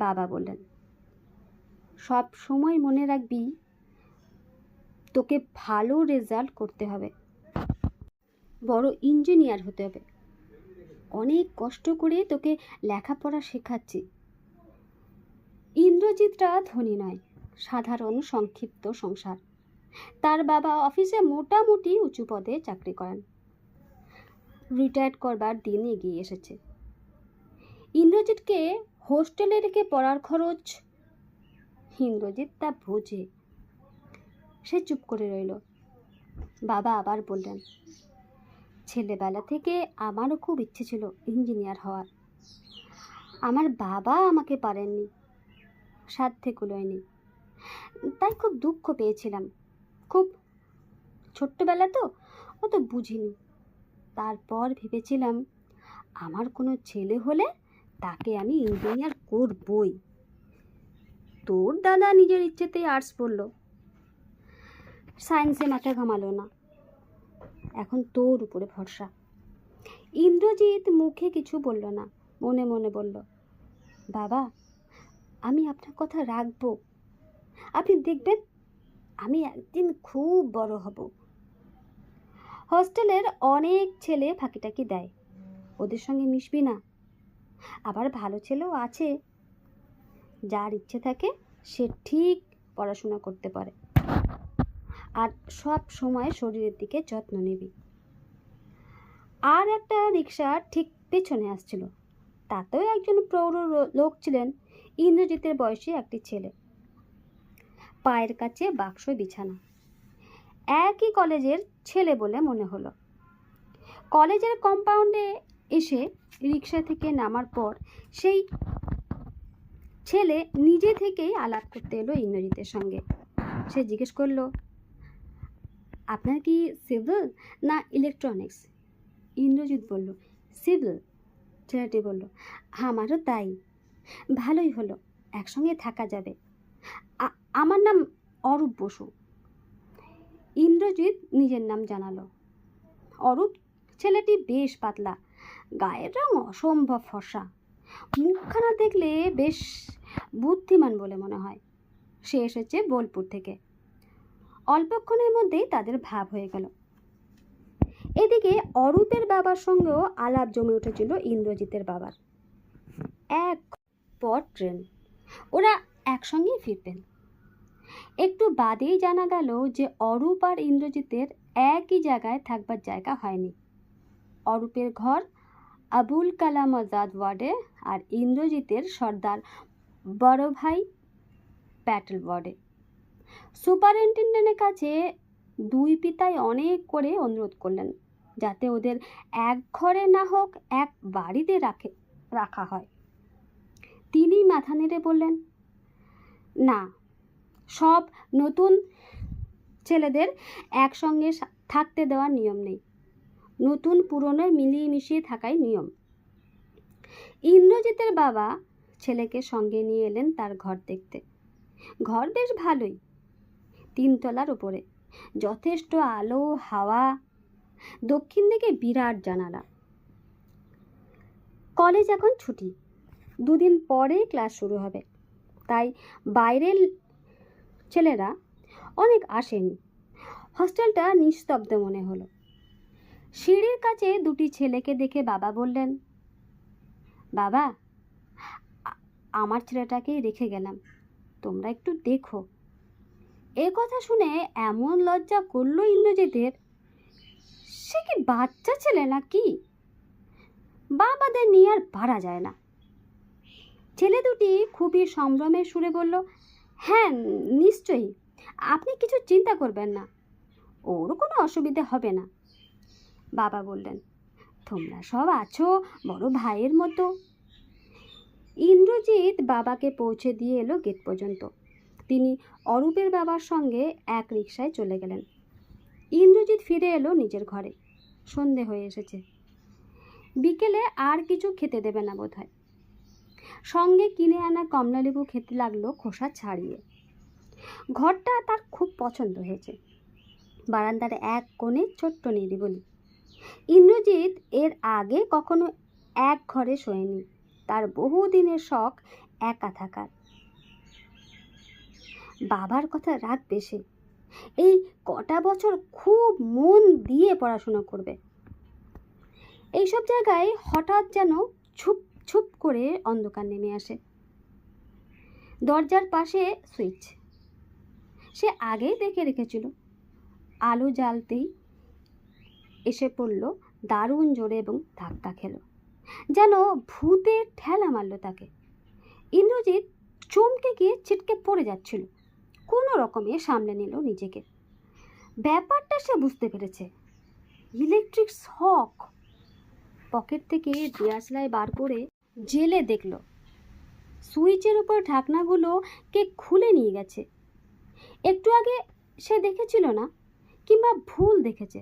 বাবা বললেন, সব সময় মনে রাখবি, তোকে ভালো রেজাল্ট করতে হবে, বড় ইঞ্জিনিয়ার হতে হবে। অনেক কষ্ট করে তোকে লেখাপড়া শেখাচ্ছি। ইন্দ্রজিৎরা ধনী নয়, সাধারণ সংক্ষিপ্ত সংসার। তার বাবা অফিসে মোটামুটি উঁচু পদে চাকরি করেন। রিটায়ার্ড করবার দিন এগিয়ে এসেছে। ইন্দ্রজিৎকে হোস্টেলে রেখে পড়ার খরচ ইন্দ্রজিৎ তা বোঝে। সে চুপ করে রইল। বাবা আবার বললেন, ছেলেবেলা থেকে আমারও খুব ইচ্ছে ছিল ইঞ্জিনিয়ার হওয়ার। আমার বাবা আমাকে পারেননি, সাধ্যে কুলোয়নি, তাই খুব দুঃখ পেয়েছিলাম। খুব ছোট্টবেলা তো, অত বুঝিনি। তারপর ভেবেছিলাম আমার কোনো ছেলে হলে তাকে আমি ইঞ্জিনিয়ার করবই। তোর দাদা নিজের ইচ্ছেতেই আর্টস পড়ল, সায়েন্সে মাথা ঘামালো না। এখন তোর উপরে ভরসা। ইন্দ্রজিৎ মুখে কিছু বলল না, মনে মনে বলল, বাবা আমি আপনার কথা রাখবো। আপনি দেখবেন আমি একদিন খুব বড় হব। হস্টেলের অনেক ছেলে ফাঁকিটাকি দেয়, ওদের সঙ্গে মিশবি না। আবার ভালো ছেলেও আছে, যার ইচ্ছে থাকে সে ঠিক পড়াশোনা করতে পারে। আর সব সময় শরীরের দিকে যত্ন নিবি। আর একটা রিক্সা ঠিক পেছনে আসছিল, তাতেও একজন প্রৌঢ় লোক ছিলেন, ইন্দ্রজিতের বয়সী একটি ছেলে। পায়ের কাছে বাক্স বিছানা। একই কলেজের ছেলে বলে মনে হলো। কলেজের কম্পাউন্ডে এসে রিক্সা থেকে নামার পর সেই ছেলে নিজে থেকেই আলাপ করতে এলো ইন্দ্রজিতের সঙ্গে। সে জিজ্ঞেস করলো, আপনার কি সিভিল না ইলেকট্রনিক্স? ইন্দ্রজিৎ বলল, সিভিল। ছেলেটি বলল, আমারও তাই। ভালোই হলো, একসঙ্গে থাকা যাবে। আমার নাম অরূপ বসু। ইন্দ্রজিৎ নিজের নাম জানালো। অরূপ ছেলেটি বেশ পাতলা, গায়ের রং অসম্ভব ফর্সা। মুখখানা দেখলে বেশ বুদ্ধিমান বলে মনে হয়। সে এসেছে বোলপুর থেকে। অল্পক্ষণের মধ্যেই তাদের ভাব হয়ে গেল। এদিকে অরূপের বাবার সঙ্গেও আলাপ জমে উঠেছিল ইন্দ্রজিতের বাবার। এক পর ট্রেন, ওরা একসঙ্গেই ফিরবেন। একটু বাদেই জানা গেল যে অরূপ আর ইন্দ্রজিতের একই জায়গায় থাকবার জায়গা হয়নি। অরূপের ঘর আবুল কালাম আজাদ ওয়ার্ডে আর ইন্দ্রজিতের সর্দার বড় ভাই প্যাটেল ওয়ার্ডে। সুপারিনটেন্ডেন্টের কাছে দুই পিতাই অনেক করে অনুরোধ করলেন যাতে ওদের এক ঘরে না হোক এক বাড়িতে রাখা হয়। তিনি মাথা নেড়ে বললেন, না, সব নতুন ছেলেদের একসঙ্গে থাকতে দেওয়ার নিয়ম নেই। নতুন পুরনো মিলিয়ে মিশিয়ে থাকাই নিয়ম। ইন্দ্রজিতের বাবা ছেলেকে সঙ্গে নিয়ে এলেন তার ঘর দেখতে। ঘর বেশ ভালোই, 3 তলার উপরে, যথেষ্ট আলো হাওয়া, দক্ষিণ দিকে বিরাট জানালা। কলেজ এখন ছুটি, 2 দিন পরে ক্লাস শুরু হবে, তাই বাইরের ছেলেরা অনেক আসেনি। হস্টেলটা নিস্তব্ধ মনে হলো। সিঁড়ির কাছে দুটি ছেলেকে দেখে বাবা বললেন, বাবা আমার ছেলেটাকেই রেখে গেলাম, তোমরা একটু দেখো। এ কথা শুনে এমন লজ্জা করলো ইন্দ্রজিতের, সে কি বাচ্চা ছেলে নাকি? বাবাদের নিয়ে আর পারা যায় না। ছেলে দুটি খুবই সম্ভ্রমের সুরে বলল, হ্যাঁ নিশ্চয়ই, আপনি কিছু চিন্তা করবেন না, ওর কোনো অসুবিধে হবে না। বাবা বললেন, তোমরা সব আছো বড় ভাইয়ের মতো। ইন্দ্রজিৎ বাবাকে পৌঁছে দিয়ে এলো গেট পর্যন্ত। তিনি অরূপের বাবার সঙ্গে এক রিকশায় চলে গেলেন। ইন্দ্রজিৎ ফিরে এলো নিজের ঘরে। সন্ধে হয়ে এসেছে, বিকেলে আর কিছু খেতে দেবে না বোধহয়। সঙ্গে কিনে আনা কমলালেবু খেতে লাগলো খোসা ছাড়িয়ে। ঘরটা তার খুব পছন্দ হয়েছে। বারান্দার এক কোণে ছোট্ট নিরিবিলি। ইন্দ্রজিৎ এর আগে কখনো এক ঘরে শোয়নি। তার বহুদিনের শখ একা থাকার। বাবার কথা রাখবে সে, এই কটা বছর খুব মন দিয়ে পড়াশোনা করবে। এইসব জায়গায় হঠাৎ যেন ছুপ ছুপ করে অন্ধকার নেমে আসে। দরজার পাশে সুইচ, সে আগেই দেখে রেখেছিল। আলো জ্বালতেই এসে পড়ল দারুণ জোরে এবং ধাক্কা খেল, যেন ভূতের ঠেলা মারল তাকে। ইন্দ্রজিৎ চমকে গিয়ে ছিটকে পড়ে যাচ্ছিল। কোনো রকমে সামলে নিল নিজেকে। ব্যাপারটা সে বুঝতে পেরেছে, ইলেকট্রিক শক। পকেট থেকে ডিয়ারলাইট বার করে জেলে দেখল সুইচের উপর ঢাকনাগুলো কে খুলে নিয়ে গেছে। একটু আগে সে দেখেছিল না, কিংবা ভুল দেখেছে।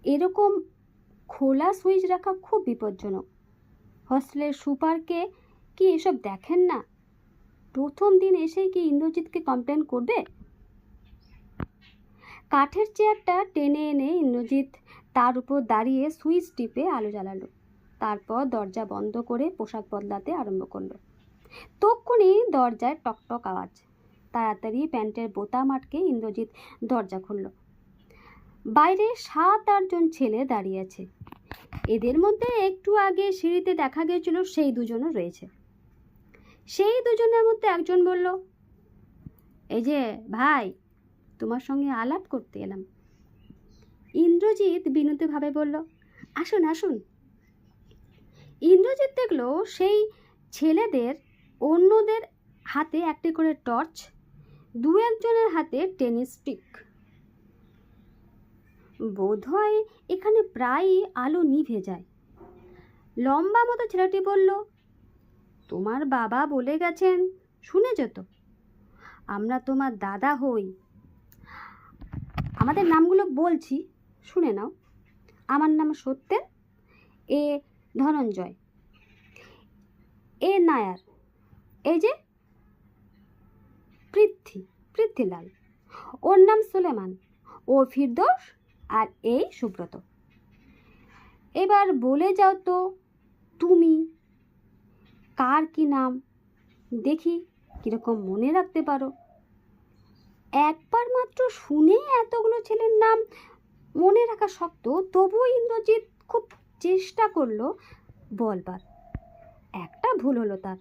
এরকম খোলা সুইচ রাখা খুব বিপজ্জনক। হস্টেলের সুপারকে কি এসব দেখেন না? প্রথম দিন এসেই কি ইন্দ্রজিৎকে কমপ্লেন করবে? কাঠের চেয়ারটা টেনে এনে ইন্দ্রজিৎ তার উপর দাঁড়িয়ে সুইচ টিপে আলো জ্বালালো। তারপর দরজা বন্ধ করে পোশাক বদলাতে আরম্ভ করলো। তক্ষুনি দরজায় টকটক আওয়াজ। তাড়াতাড়ি প্যান্টের বোতাম আটকে ইন্দ্রজিৎ দরজা খুলল। বাইরে 7-8 জন ছেলে দাঁড়িয়ে আছে। এদের মধ্যে একটু আগে সিঁড়িতে দেখা গিয়েছিল সেই দুজনও রয়েছে। সেই দুজনের মধ্যে একজন বলল, এই যে ভাই, তোমার সঙ্গে আলাপ করতে এলাম। ইন্দ্রজিৎ বিনীতভাবে বলল, আসুন আসুন। ইন্দ্রজিৎ দেখল সেই ছেলেদের অন্যদের হাতে একটি করে টর্চ, 2-1 জনের হাতে টেনিস স্টিক। বোধহয় এখানে প্রায়ই আলো নিভে যায়। লম্বা মতো ছেলেটি বলল, তোমার বাবা বলে গেছেন, শুনেছ তো? আমরা তোমার দাদা হই। আমাদের নামগুলো বলছি, শুনে নাও। আমার নাম সত্যেন, এ ধনঞ্জয়, এ নায়ার, এই যে পৃথ্বীলাল, ওর নাম সুলেমান, ও ফিরদৌস, আর এই সুব্রত। এবার বলে যাও তো তুমি কার কি নাম, দেখি কিরকম মনে রাখতে পারো। একবার মাত্র শুনে এতগুলো ছেলের নাম মনে রাখা শক্ত, তবুও ইন্দ্রজিৎ খুব চেষ্টা করলো বলবার। একটা ভুল হলো তার।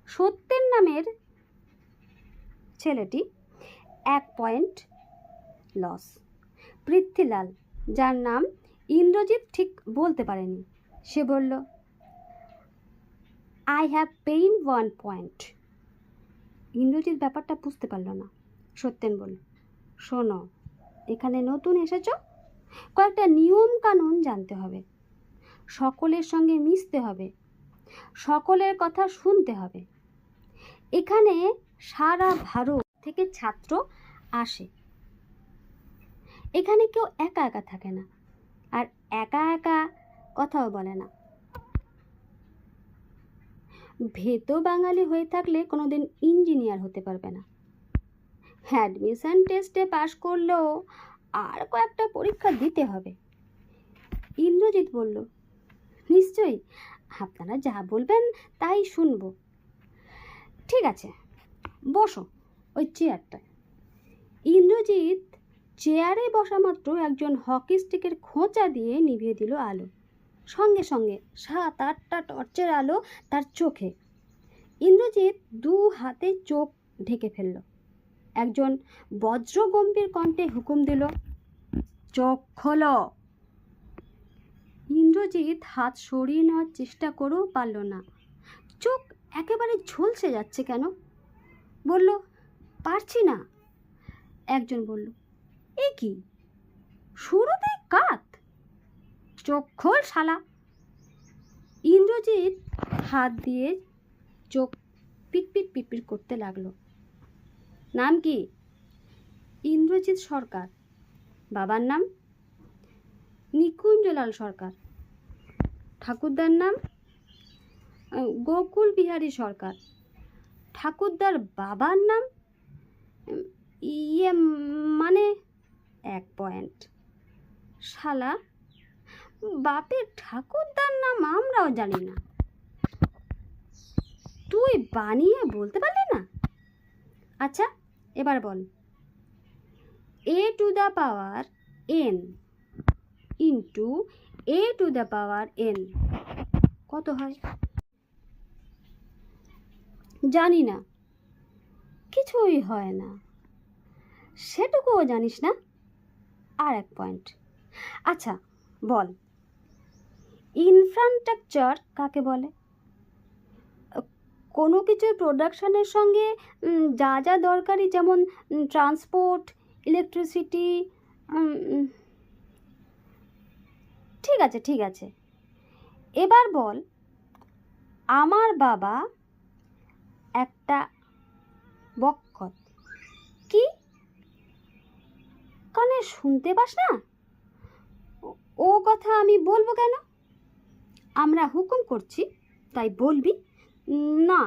সত্যেন নামের ছেলেটি 1 পয়েন্ট লস। পৃথ্বীলাল, যার নাম ইন্দ্রজিৎ ঠিক বলতে পারেনি, সে বলল, I have pain 1 point. Indrajit ব্যাপারটা বুঝতে পারল না। সত্যেন বলল, শোনো, এখানে নতুন এসেছ, কয়েকটা নিয়ম কানুন জানতে হবে। সকলের সঙ্গে মিশতে হবে, সকলের কথা শুনতে হবে। এখানে সারা ভারত থেকে ছাত্র আসে। এখানে কেউ একা একা থাকে না, আর একা একা কথাও বলে না। ভেতো বাঙালি হয়ে থাকলে কোনোদিন ইঞ্জিনিয়ার হতে পারবে না। অ্যাডমিশন টেস্টে পাশ করলেও আর কয়েকটা পরীক্ষা দিতে হবে। ইন্দ্রজিৎ বলল, নিশ্চয়ই, আপনারা যা বলবেন তাই শুনব। ঠিক আছে, বসো ওই চেয়ারটায়। ইন্দ্রজিৎ চেয়ারে বসা মাত্র একজন হকি স্টিকের খোঁচা দিয়ে নিভিয়ে দিল আলো। সঙ্গে সঙ্গে 7-8টা টর্চের আলো তার চোখে। ইন্দ্রজিৎ 2 হাতে চোখ ঢেকে ফেলল। একজন বজ্রগম্ভীর কণ্ঠে হুকুম দিল, চোখ খোলো। ইন্দ্রজিৎ হাত সরিয়ে নেওয়ার চেষ্টা করেও পারল না। চোখ একেবারে ঝলসে যাচ্ছে কেন? বলল, পারছি না। একজন বলল, এ কি, শুরুতে কাত, চোখ খোল শালা। ইন্দ্রজিৎ হাত দিয়ে চোখ পিটপিট পিটপিট করতে লাগলো। নাম কি? ইন্দ্রজিৎ সরকার। বাবার নাম? নিকুঞ্জলাল সরকার। ঠাকুরদার নাম? গোকুল বিহারী সরকার। ঠাকুরদার বাবার নাম? ইয়ে মানে 1 পয়েন্ট। শালা, বাপের ঠাকুরদার নাম আমরাও জানি না, তুই বানিয়ে বলতে পারলি না? আচ্ছা, এবার বল, a to the power n into a to the power n কত হয়? জানি না, কিছুই হয় না। সেটুকুও জানিস না? আর এক পয়েন্ট। আচ্ছা বল, ইনফ্রাস্ট্রাকচার কাকে বলে? কোনো কিছুর প্রোডাকশনের সঙ্গে যা যা দরকারি, যেমন ট্রান্সপোর্ট, ইলেকট্রিসিটি। ঠিক আছে ঠিক আছে, এবার বল, আমার বাবা একটা বক্ষত। কি? কানে শুনতে পাস না? ও কথা আমি বলবো কেন? আমরা হুকুম করছি তাই বলবি না।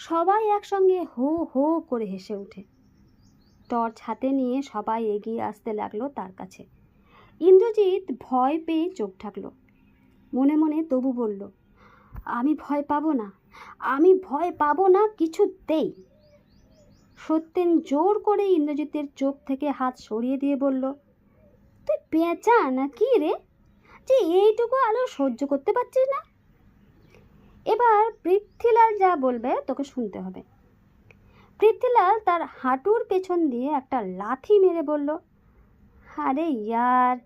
সবাই একসঙ্গে হো হো করে হেসে ওঠে। টর্চ হাতে নিয়ে সবাই এগিয়ে আসতে লাগলো তার কাছে। ইন্দ্রজিৎ ভয় পেয়ে চোখ ঢাকলো। মনে মনে তবু বলল, আমি ভয় পাবো না, আমি ভয় পাবো না কিছুতেই। সত্যেন জোর করে ইন্দ্রজিতের চোখ থেকে হাত সরিয়ে দিয়ে বলল, তুই পেঁচা না কি রে, যে এইটুকু আলো সহ্য করতে পারছিস না? এবার পৃথ্বীলাল যা বলবে তোকে শুনতে হবে। পৃথ্বীলাল তার হাঁটুর পেছন দিয়ে একটা লাথি মেরে বলল, আরে ইয়ার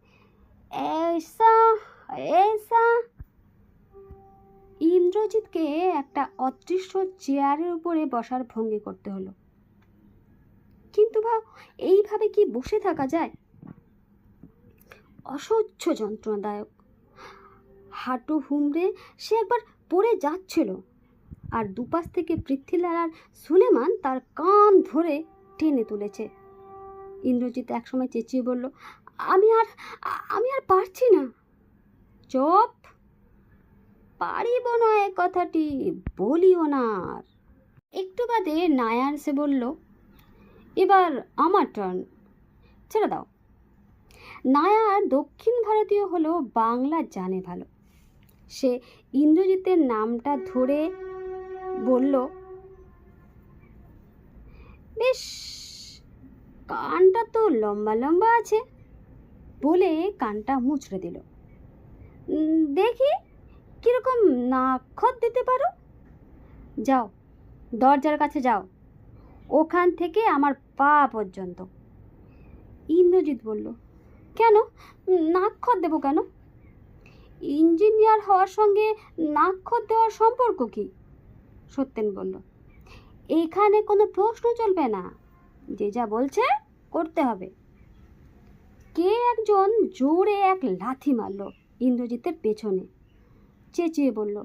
ऐसा ऐसा। ইন্দ্রজিৎকে একটা অদৃশ্য চেয়ারের উপরে বসার ভঙ্গি করতে হলো। কিন্তু ভাব, এইভাবে কি বসে থাকা যায়? অসহ্য যন্ত্রণাদায়ক। হাঁটু হুমড়ে সে একবার পড়ে যাচ্ছিল, আর দুপাশ থেকে পৃথ্বীলাল আর সুলেমান তার কান ধরে টেনে তুলেছে। ইন্দ্রজিৎ একসময় চেঁচিয়ে বলল, আমি আর পারছি না। চুপ, পারিব না এ কথাটি বলিও না আর। একটু বাদে নায়ার এসে বলল, এবার আমার টার্ন, ছেড়ে দাও। নায়ার দক্ষিণ ভারতীয় হলেও বাংলা জানে ভালো। সে ইন্দ্রজিতের নামটা ধরে বলল, বেশ, কানটা তো লম্বা লম্বা আছে, বলে কানটা মুচড়ে দিল। দেখি কিরকম নাক্ষত দিতে পারো। যাও, দরজার কাছে যাও, ওখান থেকে আমার পা পর্যন্ত। ইন্দ্রজিৎ বলল, কেন নাক্ষত দেবো কেন? ইঞ্জিনিয়ার হওয়ার সঙ্গে নাক্ষত দেওয়ার সম্পর্ক কি? সত্যেন বলল, এখানে কোনো প্রশ্ন চলবে না, যে যা বলছে করতে হবে। কে একজন জোরে এক লাথি মারল ইন্দ্রজিতের পেছনে। চেঁচিয়ে বলল,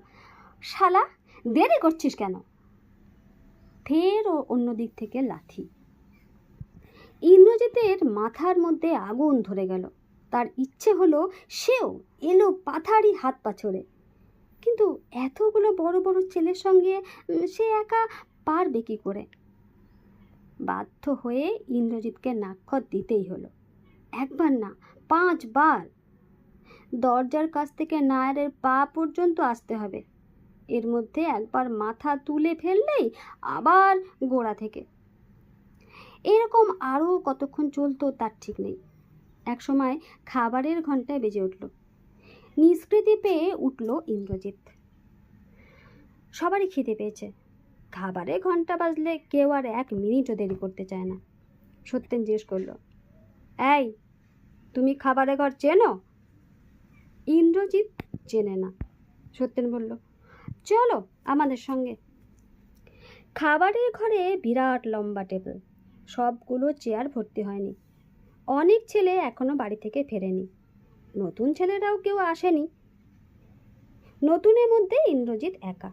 শালা, দেরি করছিস কেন? ফের ও অন্য দিক থেকে লাথি। ইন্দ্রজিতের মাথার মধ্যে আগুন ধরে গেল। তার ইচ্ছে হলো সেও এলো পাথারি হাত পা ছড়ে, কিন্তু এতগুলো বড় বড় ছেলের সঙ্গে সে একা পারবে কি করে? বাধ্য হয়ে ইন্দ্রজিৎকে নাক্ষত দিতেই হলো। একবার না, 5 বার। দরজার কাছ থেকে নায়ারের পা পর্যন্ত আসতে হবে। এর মধ্যে একবার মাথা তুলে ফেললেই আবার গোড়া থেকে। এরকম আরও কতক্ষণ চলতো তার ঠিক নেই। একসময় খাবারের ঘন্টায় বেজে উঠল। নিষ্কৃতি পেয়ে উঠল ইন্দ্রজিৎ। সবারই খিদে পেয়েছে। খাবারে ঘন্টা বাজলে কেউ আর 1 মিনিটও দেরি করতে চায় না। সত্যেন জিজ্ঞেস করল, এই, তুমি খাবারের ঘর চেনো? ইন্দ্রজিৎ চেনে না। সত্যেন বলল, চলো আমাদের সঙ্গে। খাবারের ঘরে বিরাট লম্বা টেবিল, সবগুলো চেয়ার ভর্তি হয়নি। অনেক ছেলে এখনো বাড়ি থেকে ফেরেনি, নতুন ছেলেরাও কেউ আসেনি। নতুনের মধ্যে ইন্দ্রজিৎ একা।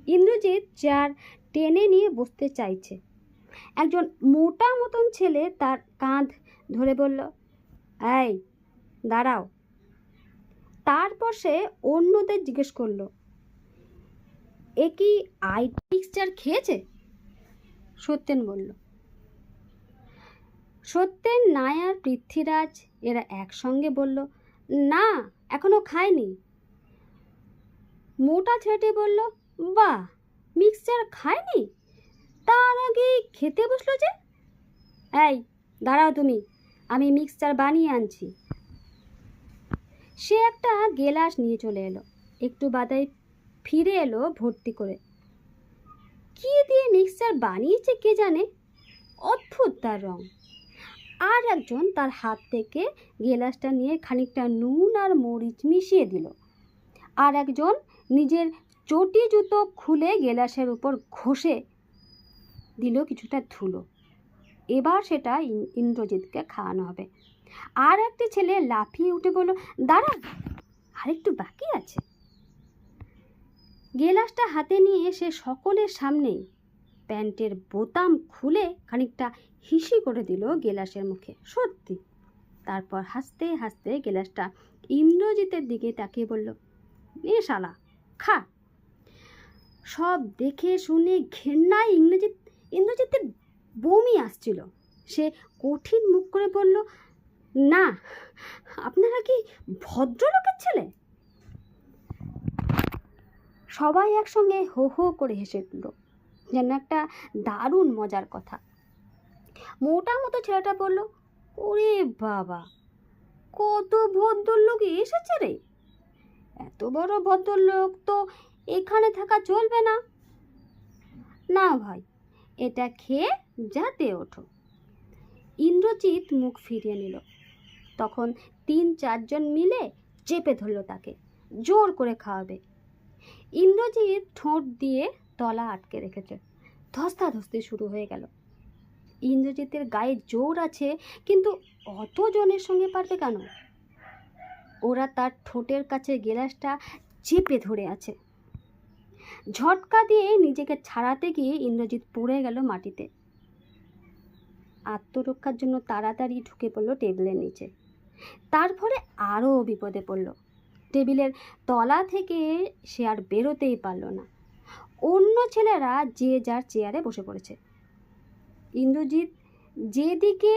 ইন্দ্রজিৎ চেয়ার টেনে নিয়ে বসতে চাইছে। একজন মোটা মতন ছেলে তার কাঁধ ধরে বলল, এই দাঁড়াও। তারপর সে অন্যদের জিজ্ঞেস করলো, এ কি আইটি মিক্সচার খেয়েছে? সত্যেন বলল। সত্যেন, নায়ার, পৃথ্বীরাজ এরা একসঙ্গে বলল, না, এখনো খায়নি। মোটা ছেলেটি বলল, বাহ, মিক্সচার খায়নি? তার আগেই খেতে বসলো যে? এই, দাঁড়াও তুমি, আমি মিক্সচার বানিয়ে আনছি। সে একটা গেলাস নিয়ে চলে এলো। একটু বাদে ফিরে এলো ভর্তি করে। কি দিয়ে মিক্সচার বানিয়েছে কে জানে, অদ্ভুত তার রং। আর একজন তার হাত থেকে গেলাসটা নিয়ে খানিকটা নুন আর মরিচ মিশিয়ে দিল। আর একজন নিজের চটি জুতো খুলে গেলাসের উপর ঘষে দিল কিছুটা ধুলো। এবার সেটা ইন্দ্রজিৎকে খাওয়ানো হবে। আর একটি ছেলে লাফিয়ে উঠে বলল, দাঁড়া, আরেকটু বাকি আছে। গেলাসটা হাতে নিয়ে সে সকলের সামনেই প্যান্টের বোতাম খুলে খানিকটা হিসি করে দিল গেলাসের মুখে। সত্যি। তারপর হাসতে হাসতে গেলাসটা ইন্দ্রজিতের দিকে তাকিয়ে বলল, নে শালা, খা। সব দেখে শুনে ঘেন্নায় ইন্দ্রজিতের বমি আসছিল। সে কঠিন মুখ করে বলল, না, আপনারা কি ভদ্রলোকের ছেলে? সবাই একসঙ্গে হো হো করে হেসে উঠল, যেন একটা দারুণ মজার কথা। মোটা মতো ছেলেটা বলল, ওরে বাবা, কত ভদ্রলোক এসেছে রে! এত বড় ভদ্রলোক তো এখানে থাকা চলবে না। না ভাই, এটা খেয়ে যাতে ওঠো। ইন্দ্রজিৎ মুখ ফিরিয়ে নিল। তখন 3-4 জন মিলে চেপে ধরল তাকে, জোর করে খাওয়াবে। ইন্দ্রজিৎ ঠোঁট দিয়ে তলা আটকে রেখেছে। ধস্তাধস্তি শুরু হয়ে গেল। ইন্দ্রজিতের গায়ে জোর আছে, কিন্তু অত জনের সঙ্গে পারবে কেন? ওরা তার ঠোঁটের কাছে গেলাসটা চেপে ধরে আছে। ঝটকা দিয়ে নিজেকে ছাড়াতে গিয়ে ইন্দ্রজিৎ পড়ে গেল মাটিতে। আত্মরক্ষার জন্য তাড়াতাড়ি ঢুকে পড়ল টেবিলের নিচে। তারপরে আরও বিপদে পড়ল। টেবিলের তলা থেকে সে আর বেরোতেই পারল না। অন্য ছেলেরা যে যার চেয়ারে বসে পড়েছে। ইন্দ্রজিৎ যেদিকে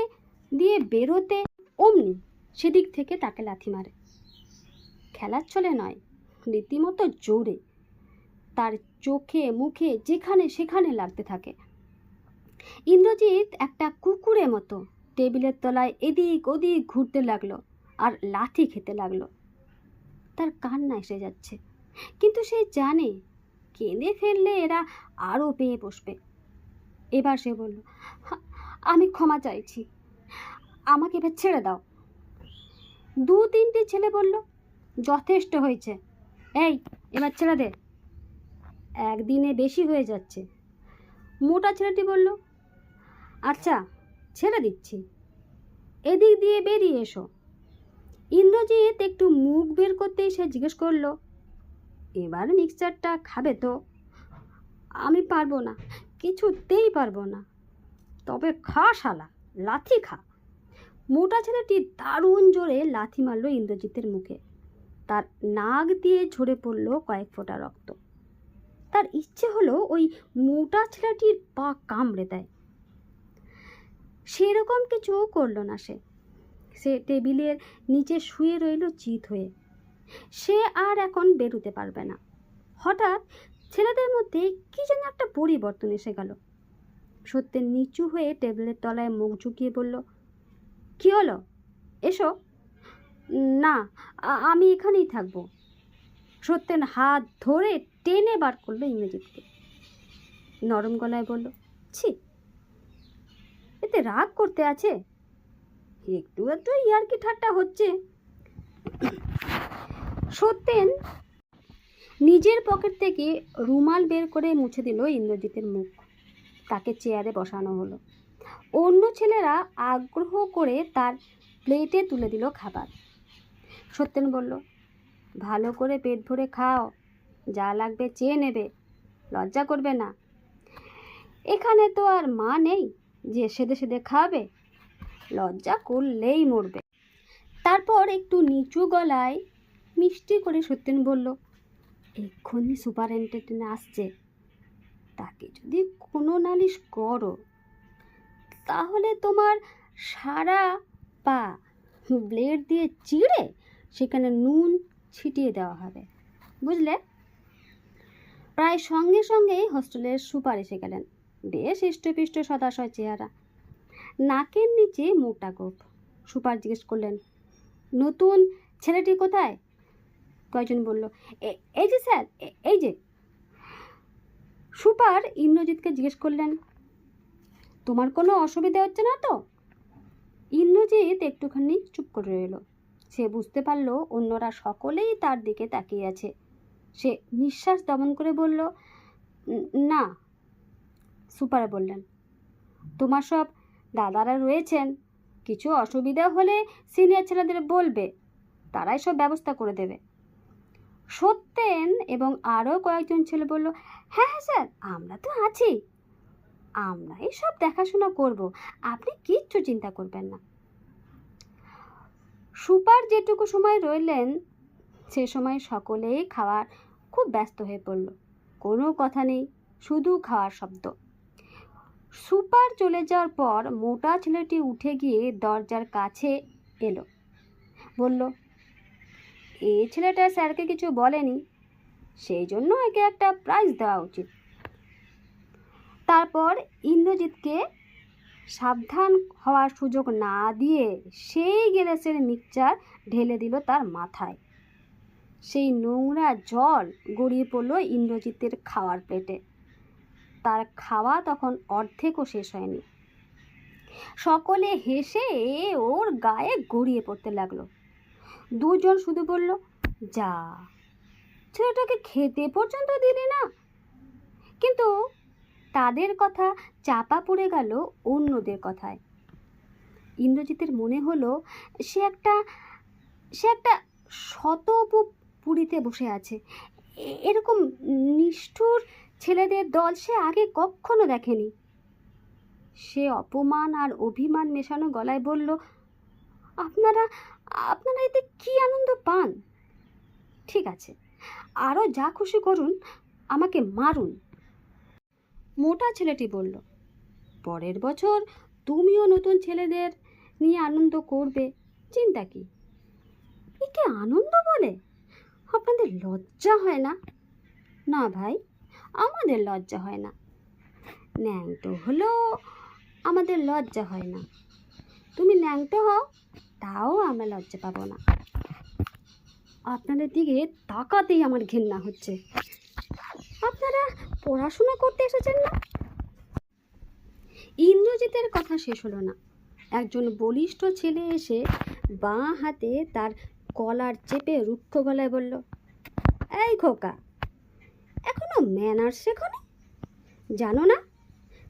দিয়ে বেরোতে অমনি সেদিক থেকে তাকে লাথি মারে। খেলার ছলে নয়, রীতিমতো জোরে। তার চোখে মুখে যেখানে সেখানে লাগতে থাকে। ইন্দ্রজিৎ একটা কুকুরের মতো টেবিলের তলায় এদিক ওদিক ঘুরতে লাগলো আর লাথি খেতে লাগলো। তার কান্না এসে যাচ্ছে, কিন্তু সে জানে কেঁদে ফেললে এরা আরও পেয়ে বসবে। এবার সে বলল, আমি ক্ষমা চাইছি, আমাকে এবার ছেড়ে দাও। 2-3টে ছেলে বলল, যথেষ্ট হয়েছে, এই এবার ছেড়ে দে, একদিনে বেশি হয়ে যাচ্ছে। মোটা ছেলেটি বলল, আচ্ছা ছেড়ে দিচ্ছি, এদিক দিয়ে বেরিয়ে এসো। ইন্দ্রজিৎ একটু মুখ বের করতেই সে জিজ্ঞেস করলো, এবার মিক্সচারটা খাবে তো? আমি পারবো না, কিছুতেই পারবো না। তবে খা শালা, লাথি খা। মোটা ছেলেটি দারুণ জোরে লাথি মারল ইন্দ্রজিতের মুখে। তার নাক দিয়ে ঝরে পড়ল কয়েক ফোঁটা রক্ত। তার ইচ্ছে হলো ওই মোটা ছেলেটির পা কামড়ে দেয়। সেরকম কিছু করলো না সে। সে টেবিলের নিচে শুয়ে রইল চিত হয়ে। সে আর এখন বেরোতে পারবে না। হঠাৎ ছেলেদের মধ্যে কি যেন একটা পরিবর্তন এসে গেল। সত্যেন নিচু হয়ে টেবিলের তলায় মুখ ঝুঁকিয়ে বলল, কি হলো, এসো। না, আমি এখানেই থাকবো। সত্যেন হাত ধরে টেনে বার করলো ইন্দ্রজিৎকে। নরম গলায় বলল, ছি, এতে রাগ করতে আছে? একটু একটু ইয়ার্কি ঠাট্টা হচ্ছে। সত্যেন নিজের পকেট থেকে রুমাল বের করে মুছে দিল ইন্দ্রজিতের মুখ। তাকে চেয়ারে বসানো হলো। অন্য ছেলেরা আগ্রহ করে তার প্লেটে তুলে দিল খাবার। সত্যেন বলল, ভালো করে পেট ভরে খাও, যা লাগবে চেয়ে নেবে, লজ্জা করবে না। এখানে তো আর মা নেই যে সেদে সেদে খাবে, লজ্জা করলেই মরবে। তারপর একটু নিচু গলায় মিষ্টি করে সত্যেন বলল, এক্ষুনি সুপারিনটেন্ডেন্ট আসছে, তাকে যদি কোনো নালিশ করো তাহলে তোমার সারা পা ব্লেড দিয়ে চিড়ে সেখানে নুন ছিটিয়ে দেওয়া হবে, বুঝলে? প্রায় সঙ্গে সঙ্গেই হোস্টেলের সুপার এসে গেলেন। বেশ হৃষ্টপিষ্ট সদাশয় চেহারা। নাকের নিচে মোটা গোঁফ। সুপার জিজ্ঞেস করলেন, নতুন ছেলেটি কোথায়? কয়েকজন বলল, এই যে স্যার, এই যে। সুপার ইন্দ্রজিৎকে জিজ্ঞেস করলেন, তোমার কোনো অসুবিধা হচ্ছে না তো? ইন্দ্রজিৎ একটুখানি চুপ করে রইল। সে বুঝতে পারল অন্যরা সকলেই তার দিকে তাকিয়ে আছে। সে নিঃশ্বাস দমন করে বলল, না। সুপার বললেন, তোমার সব দাদারা রয়েছেন, কিছু অসুবিধা হলে সিনিয়র ছেলেদের বলবে, তারাই সব ব্যবস্থা করে দেবে। সত্যেন এবং আরও কয়েকজন ছেলে বলল, হ্যাঁ হ্যাঁ স্যার, আমরা তো আছি, আমরাই সব দেখাশোনা করব, আপনি কিচ্ছু চিন্তা করবেন না। সুপার যেটুকু সময় রইলেন সে সময় সকলেই খাওয়ার খুব ব্যস্ত হয়ে পড়ল। কোনো কথা নেই, শুধু খাওয়ার শব্দ। সুপার চলে যাওয়ার পর মোটা ছেলেটি উঠে গিয়ে দরজার কাছে এলো, বলল, এই ছেলেটা স্যারকে কিছু বলেনি, সেই জন্য একে একটা প্রাইজ দেওয়া উচিত। তারপর ইন্দ্রজিৎকে সাবধান হওয়ার সুযোগ না দিয়ে সেই গ্যাসের মিক্সচার ঢেলে দিল তার মাথায়। সেই নোংরা জল গড়িয়ে পড়ল ইন্দ্রজিতের খাওয়ার প্লেটে। তার খাওয়া তখন অর্ধেকও শেষ হয়নি। সকলে হেসে ওর গায়ে গড়িয়ে পড়তে লাগলো। দুজন শুধু বলল, যা, ছেলেটাকে খেতে পর্যন্ত দিলি না। কিন্তু তাদের কথা চাপা পড়ে গেল অন্যদের কথায়। ইন্দ্রজিতের মনে হলো সে একটা শতপুরীতে বসে আছে। এরকম নিষ্ঠুর ছেলেদের দল সে আগে কখনো দেখেনি। সে অপমান আর অভিমান মেশানো গলায় বলল, আপনারা এতে কি আনন্দ পান? ঠিক আছে, আরও যা খুশি করুন, আমাকে মারুন। মোটা ছেলেটি বলল, পরের বছর তুমিও নতুন ছেলেদের নিয়ে আনন্দ করবে, চিন্তা কি? একে আনন্দ বলে? আপনাদের লজ্জা হয় না? না ভাই, আমাদের লজ্জা হয় না। ন্যাংটো হলেও আমাদের লজ্জা হয় না। তুমি ন্যাংটো হও, তাও আমরা লজ্জা পাবো না। আপনাদের দিকে তাকাতেই আমার ঘেন্না হচ্ছে। আপনারা পড়াশোনা করতে এসেছেন না? ইন্দ্রজিতের কথা শেষ হলো না। একজন বলিষ্ঠ ছেলে এসে বাঁ হাতে তার কলার চেপে রুক্ষ গলায় বলল, এই খোকা, এখনো ম্যানার্স শেখোনি? জানো না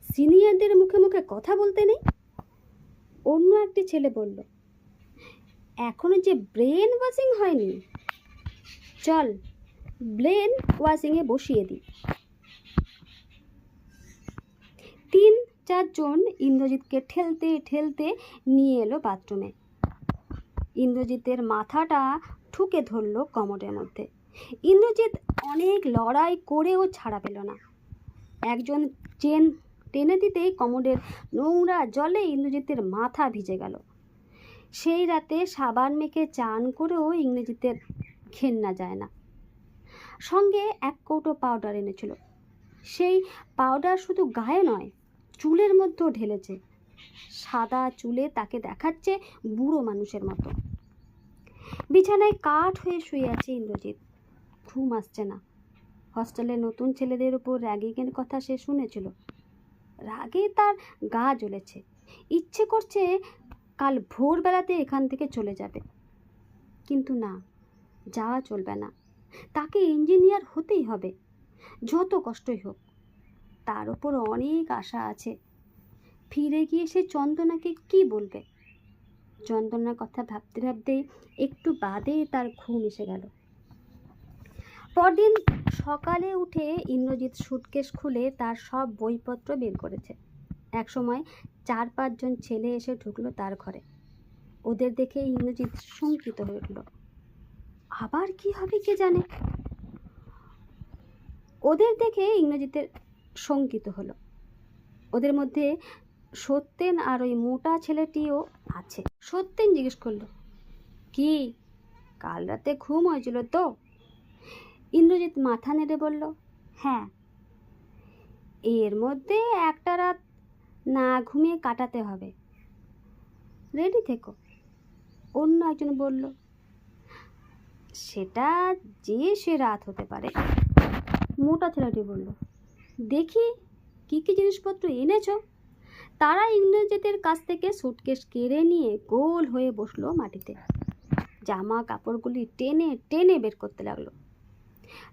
সিনিয়রদের মুখে মুখে কথা বলতে নেই? অন্য একটি ছেলে বলল, এখনো যে ব্রেন ওয়াশিং হয়নি, চল ব্রেন ওয়াশিংয়ে বসিয়ে দিই। 3-4 জন ইন্দ্রজিৎকে ঠেলতে ঠেলতে নিয়ে এলো বাথরুমে। ইন্দ্রজিতের মাথাটা ঠুকে ধরল কমোডের মধ্যে। ইন্দ্রজিৎ অনেক লড়াই করেও ছাড়া পেল না। একজন চেন টেনে দিতেই কমোডের নোংরা জলে ইন্দ্রজিতের মাথা ভিজে গেল। সেই রাতে সাবান মেখে চান করেও ইন্দ্রজিতের ঘেন্না যায় না। সঙ্গে 1 কৌটো পাউডার এনেছিল। সেই পাউডার শুধু গায়ে নয়, চুলের মধ্যেও ঢেলেছে। সাদা চুলে তাকে দেখাচ্ছে বুড়ো মানুষের মতো। বিছানায় কাঠ হয়ে শুয়ে আছে ইন্দ্রজিৎ। ঘুম আসছে না। হস্টেলে নতুন ছেলেদের উপর র্যাগিংয়ের কথা সে শুনেছিল। রাগে তার গা জ্বলেছে। ইচ্ছে করছে কাল ভোরবেলাতে এখান থেকে চলে যাবে। কিন্তু না, যাওয়া চলবে না। তাকে ইঞ্জিনিয়ার হতেই হবে, যত কষ্টই হোক। তার উপর অনেক আশা আছে। ফিরে গিয়ে সে চন্দনাকে কি বলবে? চন্দনার কথা ভাবতে ভাবতেই একটু বাদে তার ঘুম এসে গেল। পরদিন সকালে উঠে ইন্দ্রজিৎ সুটকেস খুলে তার সব বইপত্র বের করেছে। একসময় 4-5 জন ছেলে এসে ঢুকলো তার ঘরে। ওদের দেখে ইন্দ্রজিৎ শঙ্কিত হয়ে উঠল। আবার কি হবে কে জানে। ওদের দেখে ইন্দ্রজিতের শঙ্কিত হলো। ওদের মধ্যে সত্যেন আর ওই মোটা ছেলেটিও আছে। সত্যেন জিজ্ঞেস করলো, কি কাল রাতে ঘুম হয়েছিল তো? ইন্দ্রজিৎ মাথা নেড়ে বলল, হ্যাঁ। এর মধ্যে একটা রাত না ঘুমিয়ে কাটাতে হবে, রেডি থেকো। অন্য একজন বলল, সেটা যে সে রাত হতে পারে। মোটা ছেলেটি বলল, দেখি কি কি জিনিসপত্র এনেছো। তারা ইংরেজদের কাছ থেকে সুটকেস কেড়ে নিয়ে গোল হয়ে বসলো মাটিতে। জামা কাপড়গুলি টেনে টেনে বের করতে লাগলো।